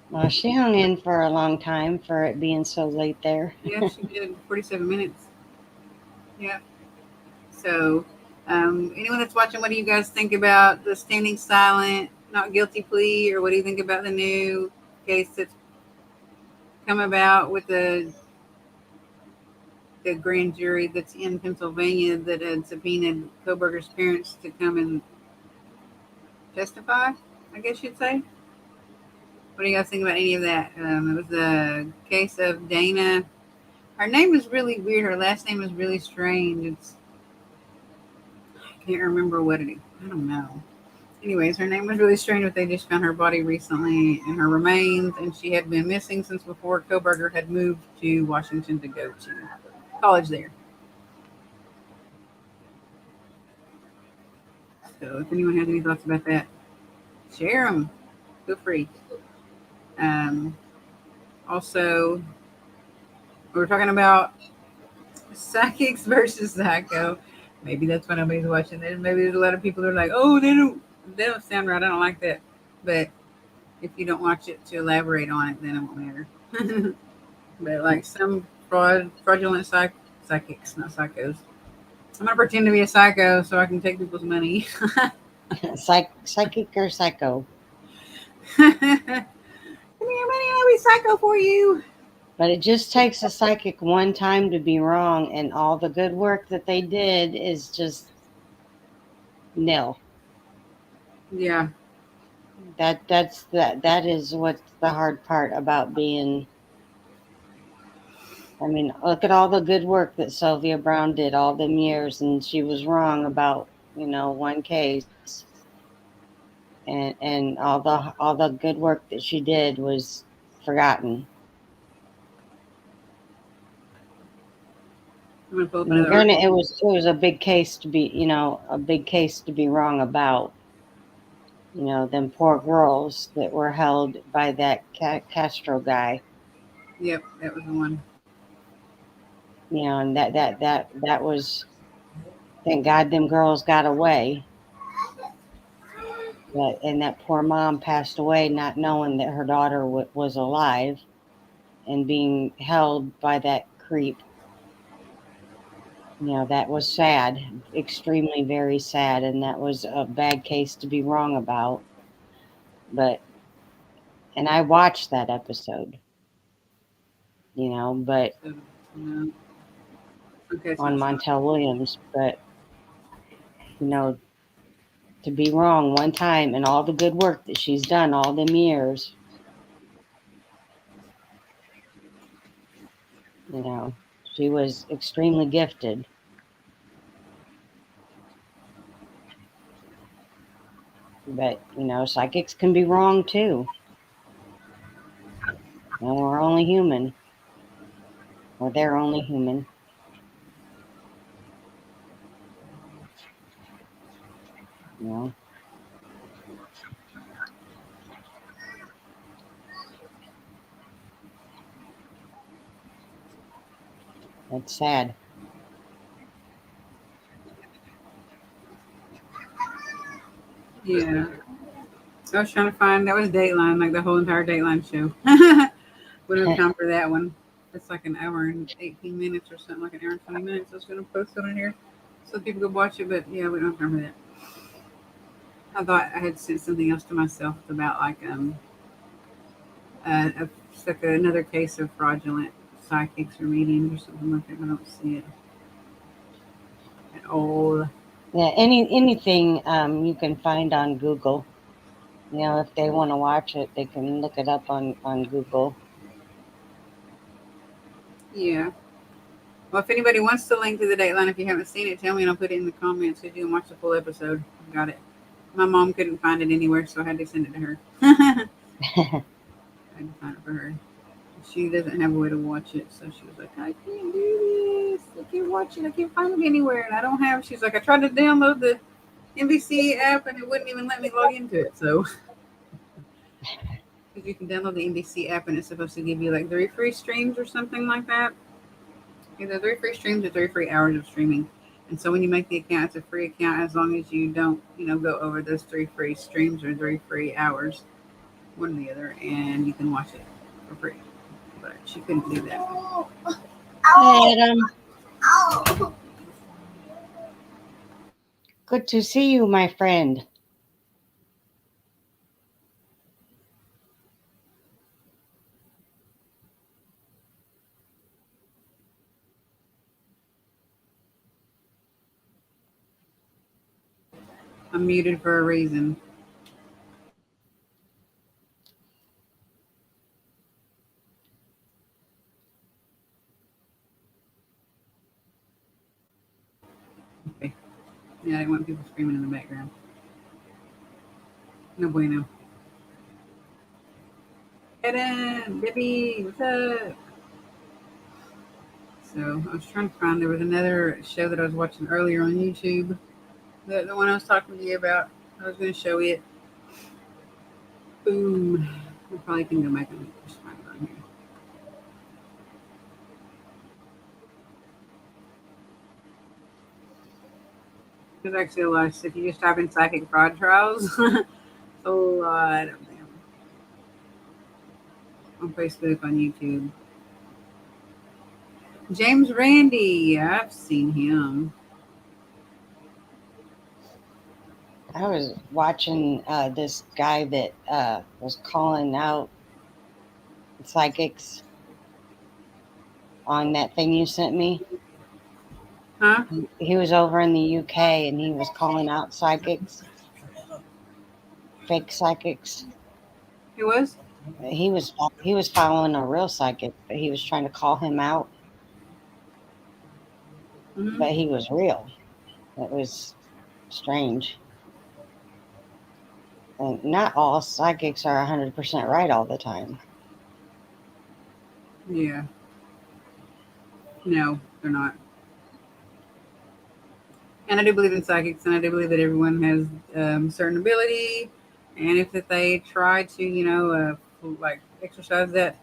Well, she hung in for a long time for it being so late there. yeah, she did 47 minutes. Yeah. So, anyone that's watching, what do you guys think about the standing silent, not guilty plea, or what do you think about the new case that's come about with the grand jury that's in Pennsylvania that had subpoenaed Koberger's parents to come and testify? I guess you'd say. What do you guys think about any of that? It was the case of Dana. Her name is really weird. Her last name is really strange. I can't remember what it is. I don't know. Anyways, her name was really strange, but they just found her body recently and her remains, and she had been missing since before Koberger had moved to Washington to go to college there. So if anyone has any thoughts about that, share them. Feel free. Also, we're talking about psychics versus psycho. Maybe that's why nobody's watching this. Maybe there's a lot of people that are like, oh, they don't sound right. I don't like that. But if you don't watch it to elaborate on it, then it won't matter. But like some fraudulent psychics, not psychos. I'm gonna pretend to be a psycho so I can take people's money. Psychic or psycho? Give me your money, I'll be psycho for you. But it just takes a psychic one time to be wrong, and all the good work that they did is just nil. Yeah. That is what's the hard part about being. I mean, look at all the good work that Sylvia Brown did all them years, and she was wrong about one case, and all the good work that she did was forgotten. Granted, it was a big case to be wrong about. Them poor girls that were held by that Castro guy. Yep, that was the one. And that was, thank God them girls got away. And that poor mom passed away not knowing that her daughter was alive and being held by that creep. That was sad, extremely very sad, and that was a bad case to be wrong about. And I watched that episode, but on Montel Williams, but to be wrong one time and all the good work that she's done all them years, she was extremely gifted. But psychics can be wrong too. We're only human, or they're only human. That's sad. Yeah. I was trying to find, that was Dateline, like the whole entire Dateline show. Wouldn't have time for that one. It's like an hour and 18 minutes or something, like an hour and 20 minutes. I was going to post it on here so people could watch it, but yeah, we don't have time for that. I thought I had sent something else to myself about like another case of fraudulent psychics or mediums or something like that. I don't see it at all. Yeah, anything you can find on Google. if they want to watch it, they can look it up on Google. Yeah. Well, if anybody wants to link to the Dateline, if you haven't seen it, tell me and I'll put it in the comments so you can watch the full episode. Got it. My mom couldn't find it anywhere, so I had to send it to her. I had to find it for her. She doesn't have a way to watch it, so she was like, I can't do this. I can't watch it. I can't find it anywhere. And I don't have, she's like, I tried to download the NBC app and it wouldn't even let me log into it. So, because you can download the NBC app and it's supposed to give you like 3 free streams or something like that. Either 3 free streams or 3 free hours of streaming. And so when you make the account, it's a free account as long as you don't, go over those 3 free streams or 3 free hours, one or the other, and you can watch it for free. But she couldn't do that. Adam. Good to see you, my friend. I'm muted for a reason. Okay. Yeah, I didn't want people screaming in the background. No bueno. Adam, Debbie, what's up? So I was trying to find, there was another show that I was watching earlier on YouTube. The one I was talking to you about. I was going to show it. Boom. I probably can go back and just find it on here. There's actually a lot of stuff. If you just type in psychic fraud trials, a lot of them. On Facebook, on YouTube. James Randi, I've seen him. I was watching this guy that was calling out psychics on that thing you sent me. Huh? He was over in the UK and he was calling out psychics, fake psychics. He was? He was following a real psychic, but he was trying to call him out. Mm-hmm. But he was real. It was strange. And not all psychics are 100% right all the time. Yeah. No, they're not. And I do believe in psychics, and I do believe that everyone has certain ability, and if that they try to, like exercise that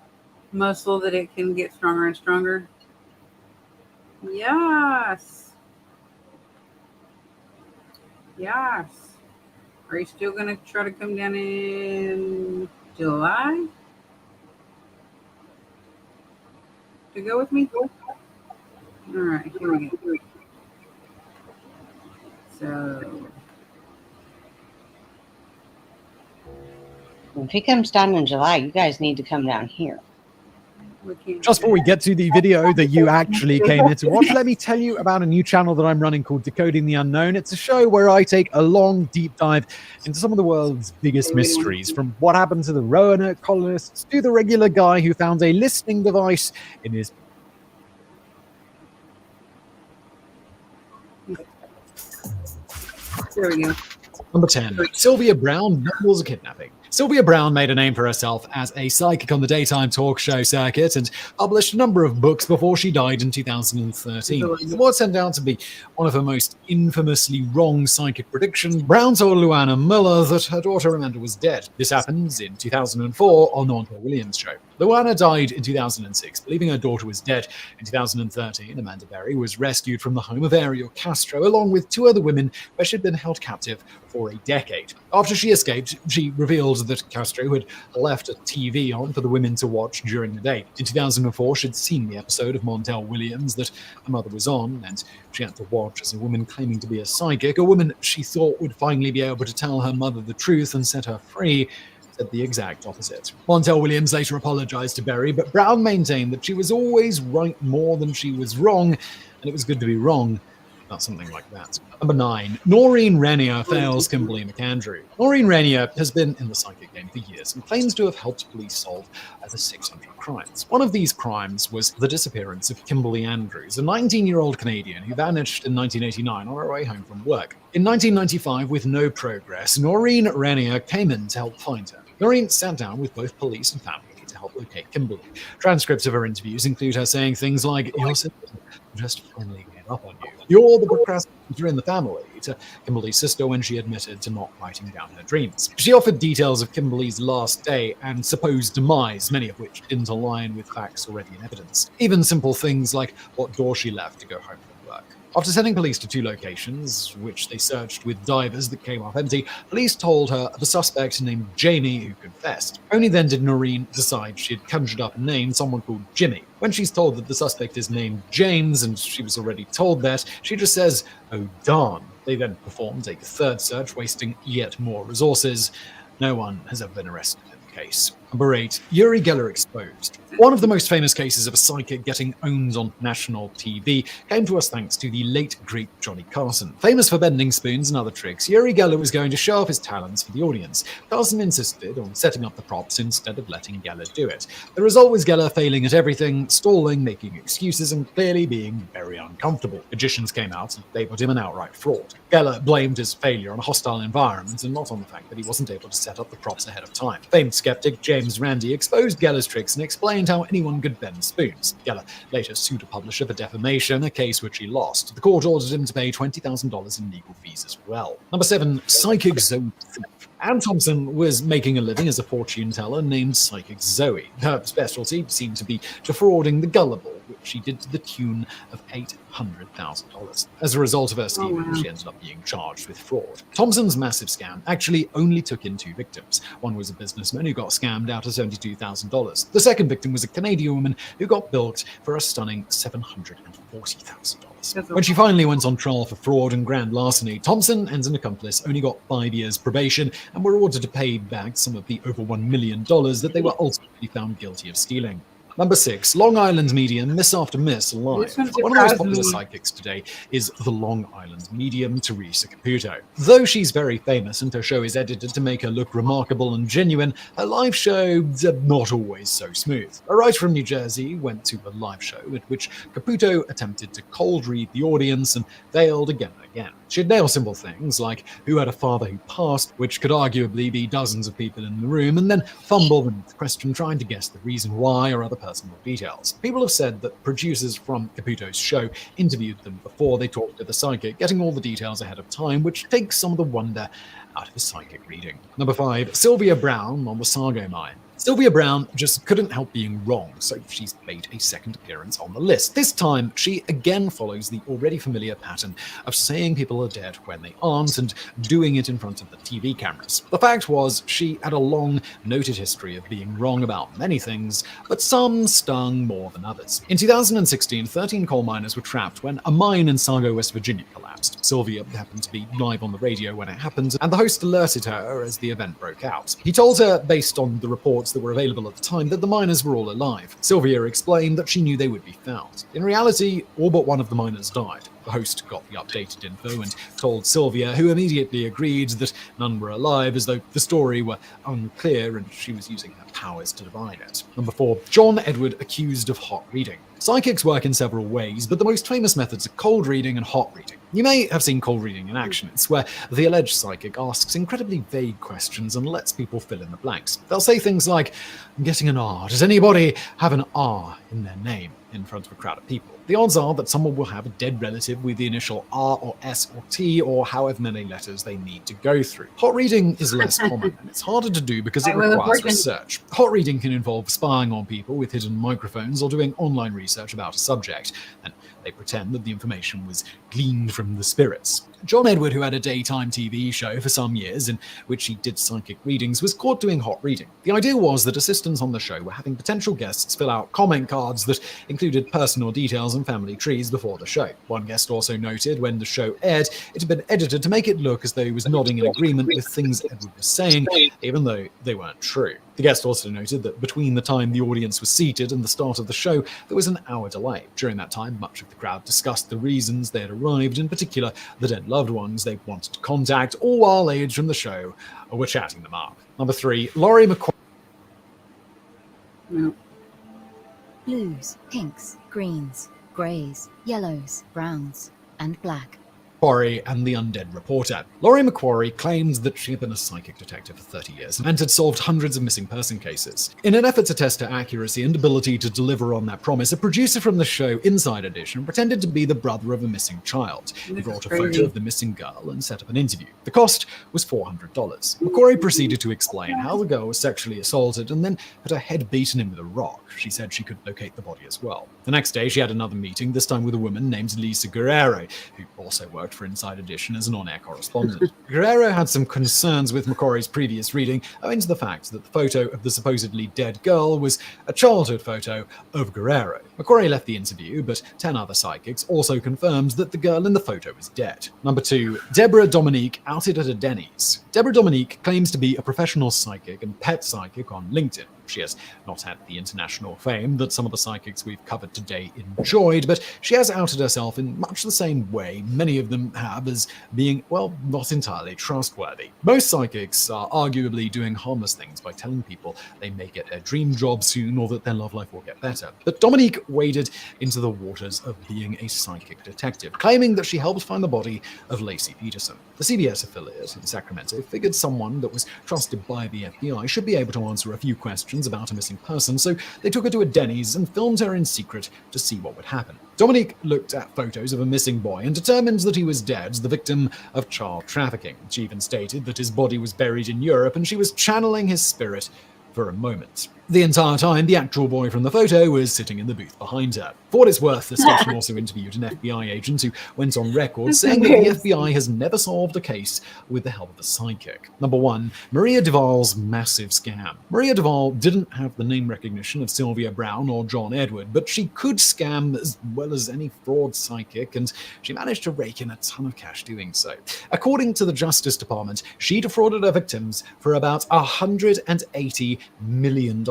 muscle, that it can get stronger and stronger. Yes. Yes. Are you still going to try to come down in July to go with me? All right, here we go. So, if he comes down in July, you guys need to come down here. Just before we get to the video that you actually came here to watch, let me tell you about a new channel that I'm running called Decoding the Unknown. It's a show where I take a long, deep dive into some of the world's biggest mysteries, from what happened to the Roanoke colonists to the regular guy who found a listening device in his... There we go. Number 10, Sylvia Brown was a kidnapping. Sylvia Brown made a name for herself as a psychic on the daytime talk show circuit and published a number of books before she died in 2013. What turned out to be one of her most infamously wrong psychic predictions, Brown told Luana Muller that her daughter Amanda was dead. This happens in 2004 on the Montel Williams show. Luana died in 2006, believing her daughter was dead. In 2013, Amanda Berry was rescued from the home of Ariel Castro, along with 2 other women where she'd been held captive for a decade. After she escaped, she revealed that Castro had left a TV on for the women to watch during the day. In 2004, she'd seen the episode of Montel Williams that her mother was on, and she had to watch as a woman claiming to be a psychic, a woman she thought would finally be able to tell her mother the truth and set her free, said the exact opposite. Montel Williams later apologized to Berry, but Brown maintained that she was always right more than she was wrong, and it was good to be wrong That's something like that. Number 9. Noreen Renier fails Kimberly McAndrew. Noreen Renier has been in the psychic game for years and claims to have helped police solve over 600 crimes. One of these crimes was the disappearance of Kimberly Andrews, a 19-year-old Canadian who vanished in 1989 on her way home from work. In 1995, with no progress, Noreen Renier came in to help find her. Noreen sat down with both police and family to help locate Kimberly. Transcripts of her interviews include her saying things like, "Your sister just finally gave up on you. You're the procrastinator in the family," to Kimberly's sister when she admitted to not writing down her dreams. She offered details of Kimberly's last day and supposed demise, many of which didn't align with facts already in evidence. Even simple things like what door she left to go home from work. After sending police to 2 locations, which they searched with divers that came up empty, police told her of a suspect named Jamie who confessed. Only then did Noreen decide she had conjured up a name, someone called Jimmy. When she's told that the suspect is named James, and she was already told that, she just says, "Oh darn." They then performed a 3rd search, wasting yet more resources. No one has ever been arrested in the case. Number 8. Uri Geller exposed. One of the most famous cases of a psychic getting owned on national TV came to us thanks to the late, great Johnny Carson. Famous for bending spoons and other tricks, Uri Geller was going to show off his talents for the audience. Carson insisted on setting up the props instead of letting Geller do it. The result was Geller failing at everything, stalling, making excuses, and clearly being very uncomfortable. Magicians came out and labeled him an outright fraud. Geller blamed his failure on a hostile environment and not on the fact that he wasn't able to set up the props ahead of time. Famed skeptic James Randi exposed Geller's tricks and explained how anyone could bend spoons. Geller later sued a publisher for defamation, a case which he lost. The court ordered him to pay $20,000 in legal fees as well. Number 7. Psychic Zoe. Anne Thompson was making a living as a fortune teller named Psychic Zoe. Her specialty seemed to be defrauding the gullible, which she did to the tune of $800,000. As a result of her scheming, she ended up being charged with fraud. Thompson's massive scam actually only took in 2 victims. One was a businessman who got scammed out of $72,000. The second victim was a Canadian woman who got bilked for a stunning $740,000. When she finally went on trial for fraud and grand larceny, Thompson and an accomplice only got 5 years probation and were ordered to pay back some of the over $1 million that they were ultimately found guilty of stealing. Number 6. Long Island medium Miss After Miss Live. One of the most popular psychics today is the Long Island medium Teresa Caputo. Though she's very famous and her show is edited to make her look remarkable and genuine, her live shows are not always so smooth. A writer from New Jersey went to a live show at which Caputo attempted to cold read the audience and failed again and again. She'd nail simple things like who had a father who passed, which could arguably be dozens of people in the room, and then fumble the next question trying to guess the reason why or other personal details. People have said that producers from Caputo's show interviewed them before they talked to the psychic, getting all the details ahead of time, which takes some of the wonder out of a psychic reading. Number 5. Sylvia Brown on the Sargo Mine. Sylvia Brown just couldn't help being wrong, so she's made a second appearance on the list. This time, she again follows the already familiar pattern of saying people are dead when they aren't and doing it in front of the TV cameras. The fact was, she had a long, noted history of being wrong about many things, but some stung more than others. In 2016, 13 coal miners were trapped when a mine in Sargo, West Virginia collapsed. Sylvia happened to be live on the radio when it happened, and the host alerted her as the event broke out. He told her, based on the reports that were available at the time, that the miners were all alive. Sylvia explained that she knew they would be found. In reality, all but one of the miners died. The host got the updated info and told Sylvia, who immediately agreed that none were alive, as though the story were unclear and she was using her powers to divine it. Number 4. John Edward accused of hot reading. Psychics work in several ways, but the most famous methods are cold reading and hot reading. You may have seen cold reading in action. It's where the alleged psychic asks incredibly vague questions and lets people fill in the blanks. They'll say things like, "I'm getting an R. Does anybody have an R in their name?" in front of a crowd of people. The odds are that someone will have a dead relative with the initial R or S or T or however many letters they need to go through. Hot reading is less common, and it's harder to do because it requires research. Hot reading can involve spying on people with hidden microphones or doing online research about a subject, and they pretend that the information was gleaned from the spirits. John Edward, who had a daytime TV show for some years in which he did psychic readings, was caught doing hot reading. The idea was that assistants on the show were having potential guests fill out comment cards that included personal details and family trees before the show. One guest also noted when the show aired, it had been edited to make it look as though he was nodding in agreement with things Edward was saying, even though they weren't true. The guest also noted that between the time the audience was seated and the start of the show, there was an hour delay. During that time, much of the crowd discussed the reasons they had arrived, in particular the dead loved ones they wanted to contact, all while aides from the show were chatting them up. Number 3, Laurie McQuarrie. No. Blues, pinks, greens, greys, yellows, browns, and black. McQuarrie and the undead reporter. Laurie McQuarrie claimed that she had been a psychic detective for 30 years and had solved hundreds of missing person cases. In an effort to test her accuracy and ability to deliver on that promise, a producer from the show Inside Edition pretended to be the brother of a missing child. He brought a photo of the missing girl and set up an interview. The cost was $400. McQuarrie proceeded to explain how the girl was sexually assaulted and then had her head beaten in with a rock. She said she could locate the body as well. The next day, she had another meeting, this time with a woman named Lisa Guerrero, who also worked for Inside Edition as an on-air correspondent. Guerrero had some concerns with McQuarrie's previous reading, owing to the fact that the photo of the supposedly dead girl was a childhood photo of Guerrero. McQuarrie left the interview, but 10 other psychics also confirmed that the girl in the photo was dead. Number 2, Deborah Dominique outed at a Denny's. Deborah Dominique claims to be a professional psychic and pet psychic on LinkedIn. She has not had the international fame that some of the psychics we've covered today enjoyed, but she has outed herself in much the same way many of them have, as being, well, not entirely trustworthy. Most psychics are arguably doing harmless things by telling people they may get a dream job soon or that their love life will get better. But Dominique waded into the waters of being a psychic detective, claiming that she helped find the body of Lacey Peterson. The CBS affiliate in Sacramento figured someone that was trusted by the FBI should be able to answer a few questions about a missing person, so they took her to a Denny's and filmed her in secret to see what would happen. Dominique looked at photos of a missing boy and determined that he was dead, the victim of child trafficking. She even stated that his body was buried in Europe and she was channeling his spirit for a moment. The entire time, the actual boy from the photo was sitting in the booth behind her. For what it's worth, the station also interviewed an FBI agent who went on record saying that the FBI has never solved a case with the help of a psychic. Number 1, Maria Duvall's massive scam. Maria Duvall didn't have the name recognition of Sylvia Browne or John Edward, but she could scam as well as any fraud psychic, and she managed to rake in a ton of cash doing so. According to the Justice Department, she defrauded her victims for about $180 million.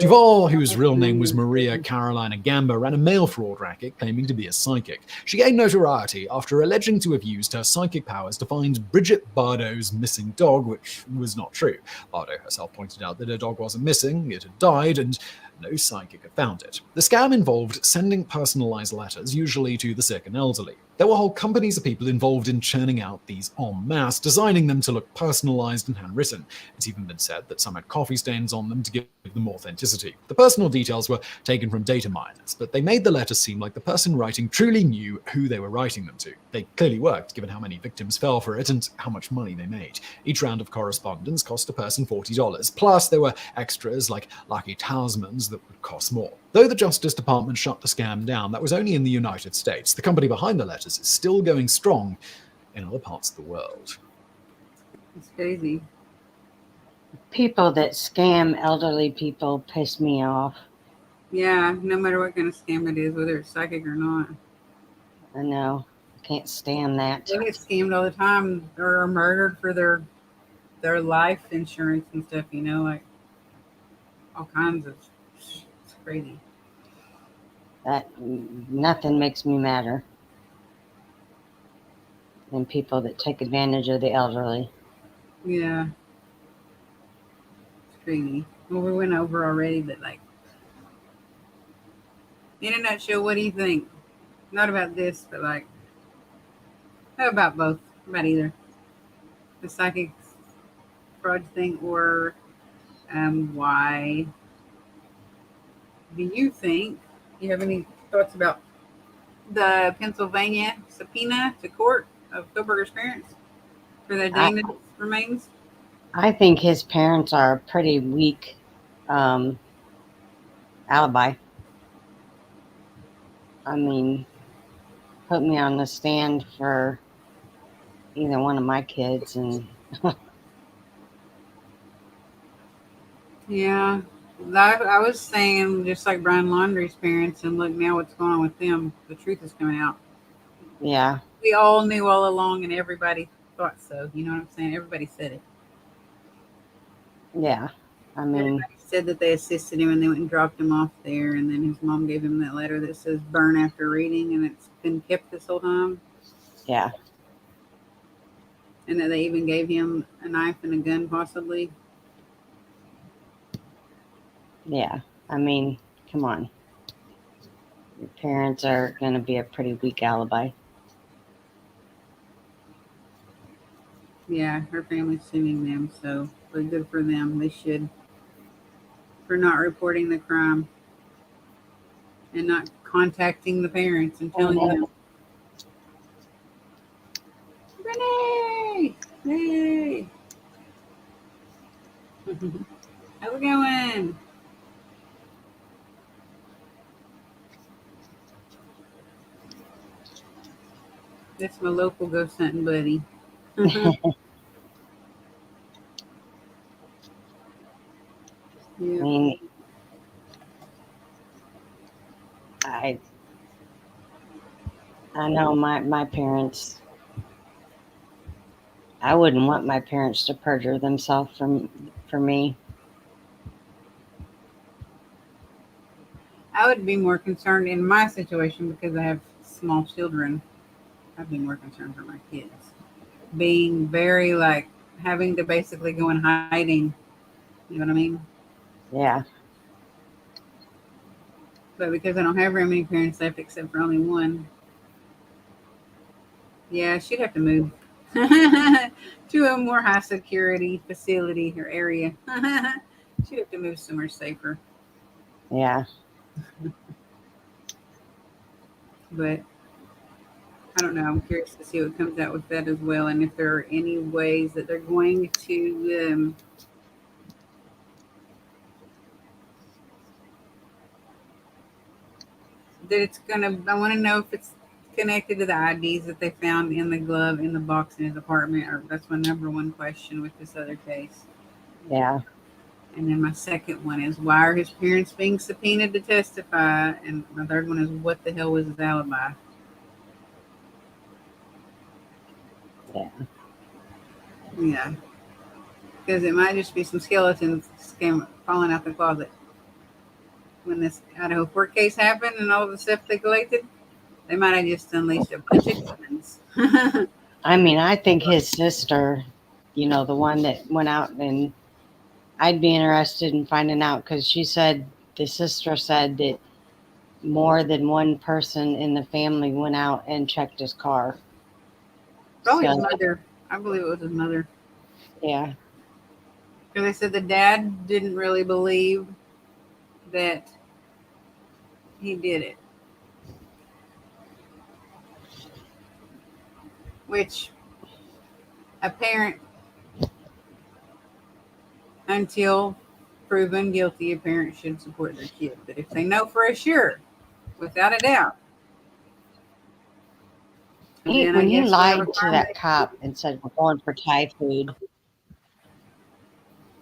Duvall, whose real name was Maria Carolina Gamba, ran a mail fraud racket claiming to be a psychic. She gained notoriety after alleging to have used her psychic powers to find Bridget Bardot's missing dog, which was not true. Bardot herself pointed out that her dog wasn't missing, it had died, and no psychic had found it. The scam involved sending personalized letters, usually to the sick and elderly. There were whole companies of people involved in churning out these en masse, designing them to look personalized and handwritten. It's even been said that some had coffee stains on them to give them authenticity. The personal details were taken from data miners, but they made the letters seem like the person writing truly knew who they were writing them to. They clearly worked, given how many victims fell for it and how much money they made. Each round of correspondence cost a person $40, plus there were extras like lucky talismans that would cost more. Though the Justice Department shut the scam down, that was only in the United States. The company behind the letters is still going strong in other parts of the world. It's crazy. People that scam elderly people piss me off. Yeah, no matter what kind of scam it is, whether it's psychic or not. I know. I can't stand that. They get scammed all the time or are murdered for their life insurance and stuff, you know, like all kinds of. It's crazy. That nothing makes me madder than people that take advantage of the elderly. Yeah. It's crazy. Well, we went over already, but like, in a nutshell, what do you think? Not about this, but like, about both, about either the psychic fraud thing or why do you think, you have any thoughts about the Pennsylvania subpoena to court of Koberger's parents for their Danish remains? I think his parents are a pretty weak alibi. I mean, put me on the stand for either one of my kids, and Yeah. I was saying, just like Brian Laundrie's parents, and look now what's going on with them. The truth is coming out. yeah, We all knew all along, and everybody thought so. You know what I'm saying? Everybody said it. yeah. I mean, Everybody said that they assisted him and they went and dropped him off there. And then his mom gave him that letter that says burn after reading, and it's been kept this whole time. yeah, And that they even gave him a knife and a gun, possibly. yeah. I mean, come on. Your parents are going to be a pretty weak alibi. Yeah, her family's suing them, so but good for them. They should, for not reporting the crime and not contacting the parents and telling them. Renee! Hey! How's it going? That's my local ghost hunting buddy. Yeah. I mean, I know my parents. I wouldn't want my parents to perjure themselves for me. I would be more concerned in my situation because I have small children. I'd be more concerned for my kids. Being very like having to basically go in hiding. You know what I mean? Yeah, But because I don't have very many parents left except for only one, yeah, she'd have to move to a more high security facility or area. She'd have to move somewhere safer. yeah. But I don't know. I'm curious to see what comes out with that as well, and if there are any ways that they're going to that it's gonna. I want to know if it's connected to the IDs that they found in the glove in the box in his apartment. Or that's my number one question with this other case. Yeah. And then my second one is why are his parents being subpoenaed to testify? And my third one is what the hell was his alibi? Yeah. Yeah. Because it might just be some skeletons falling out the closet. When this Idaho court case happened and all the stuff they collected, they might have just unleashed a bunch of demons. I mean, I think his sister, the one that went out, and I'd be interested in finding out because the sister said that more than one person in the family went out and checked his car. Probably his mother. I believe it was his mother. Yeah. Because they said the dad didn't really believe that he did it. Which a parent, until proven guilty, a parent should support their kid. But if they know for sure, without a doubt, When he lied to that cop and said, we're going for Thai food,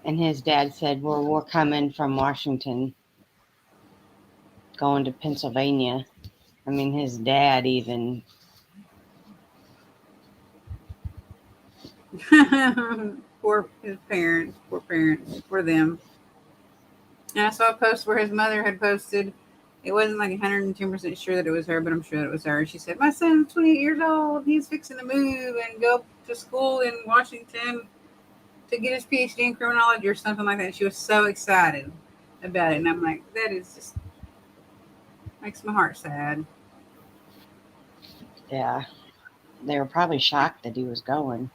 and his dad said, well, we're coming from Washington, going to Pennsylvania. I mean, his dad even. poor parents, poor them. And I saw a post where his mother had posted, it wasn't like 110% sure that it was her, but I'm sure that it was her. She said, my son's 28 years old. He's fixing to move and go to school in Washington to get his PhD in criminology or something like that. She was so excited about it. And I'm like, that is just makes my heart sad. Yeah. They were probably shocked that he was going.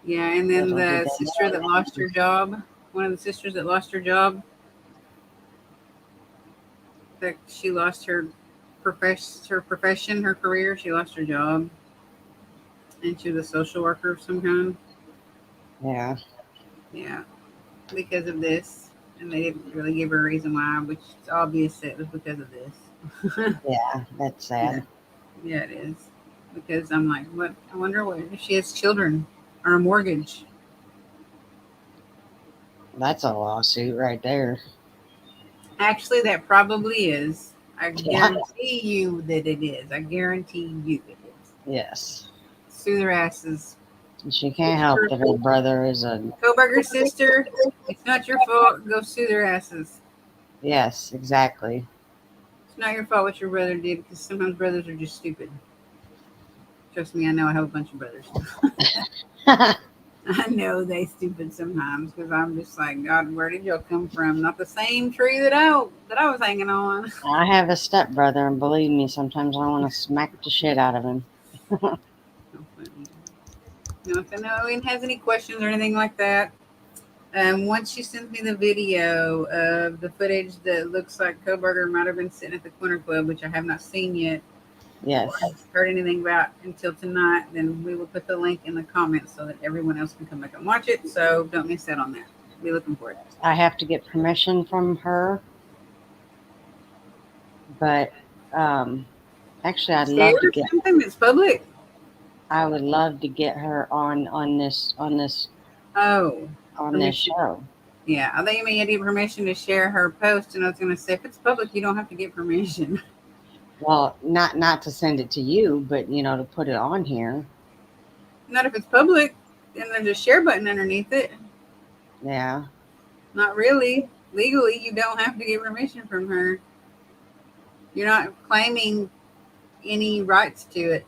Yeah, and then the sister that lost her job, one of the sisters that lost her job, that she lost her profession, her career. She lost her job, and she was a social worker of some kind. Yeah. Yeah, because of this, and they didn't really give her a reason why, which it's obvious it was because of this. Yeah, that's sad. Yeah, it is. because I'm like, what? I wonder what if she has children or a mortgage. That's a lawsuit right there. Actually, that probably is. I Yeah. guarantee you that it is. I guarantee you it is. Yes. Sue their asses. She can't help that her brother is a. Koberger's sister, it's not your fault. Go sue their asses. Yes, exactly. It's not your fault what your brother did because sometimes brothers are just stupid. Trust me, I know I have a bunch of brothers. I know they stupid sometimes because I'm just like, God, where did y'all come from? Not the same tree that I was hanging on. I have a stepbrother, and believe me, sometimes I want to smack the shit out of him. If anyone has any questions or anything like that, once she sends me the video of the footage that looks like Koberger might have been sitting at the Corner Club, which I have not seen yet, Yes. or heard anything about until tonight, then we will put the link in the comments so that everyone else can come back and watch it. So don't miss out on that. Be looking for it. I have to get permission from her, but actually, I'd love to get. Something that's public. I would love to get her on this Oh, this show. Yeah, I think you may had to get permission to share her post, and I was going to say if it's public, you don't have to get permission. Well, not to send it to you, but to put it on here. Not if it's public, then there's a share button underneath it. Yeah. Not really. Legally, you don't have to get permission from her. You're not claiming any rights to it.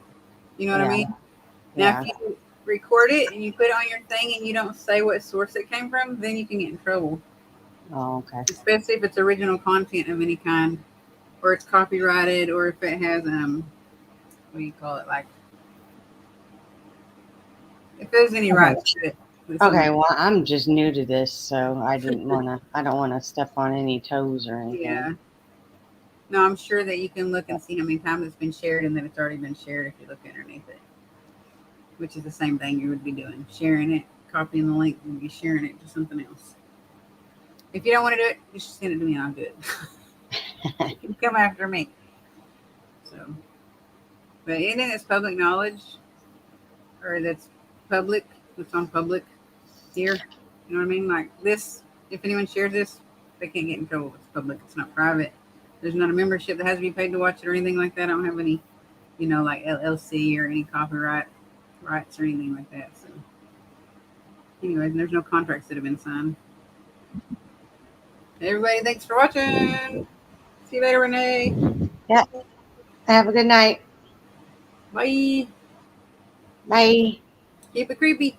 You know what I mean? Now, if you record it and you put it on your thing and you don't say what source it came from, then you can get in trouble. Oh, okay. Especially if it's original content of any kind, or it's copyrighted, or if it has what do you call it? Like, if there's any rights to it. Okay, well, I'm just new to this, so I don't want to step on any toes or anything. Yeah. No, I'm sure that you can look and see how many times it's been shared and that it's already been shared if you look underneath it. Which is the same thing you would be doing. Sharing it, copying the link, and be sharing it to something else. If you don't want to do it, just send it to me and I'll do it. You can come after me. So, but anything that's public knowledge or that's public, that's on public here, you know what I mean? Like this, if anyone shares this, they can't get in trouble. It's public, it's not private. There's not a membership that has to be paid to watch it or anything like that. I don't have any, like LLC or any copyright rights or anything like that. So, anyways, there's no contracts that have been signed. Everybody, thanks for watching. See you later, Renee. Yeah. Have a good night. Bye. Bye. Keep it creepy.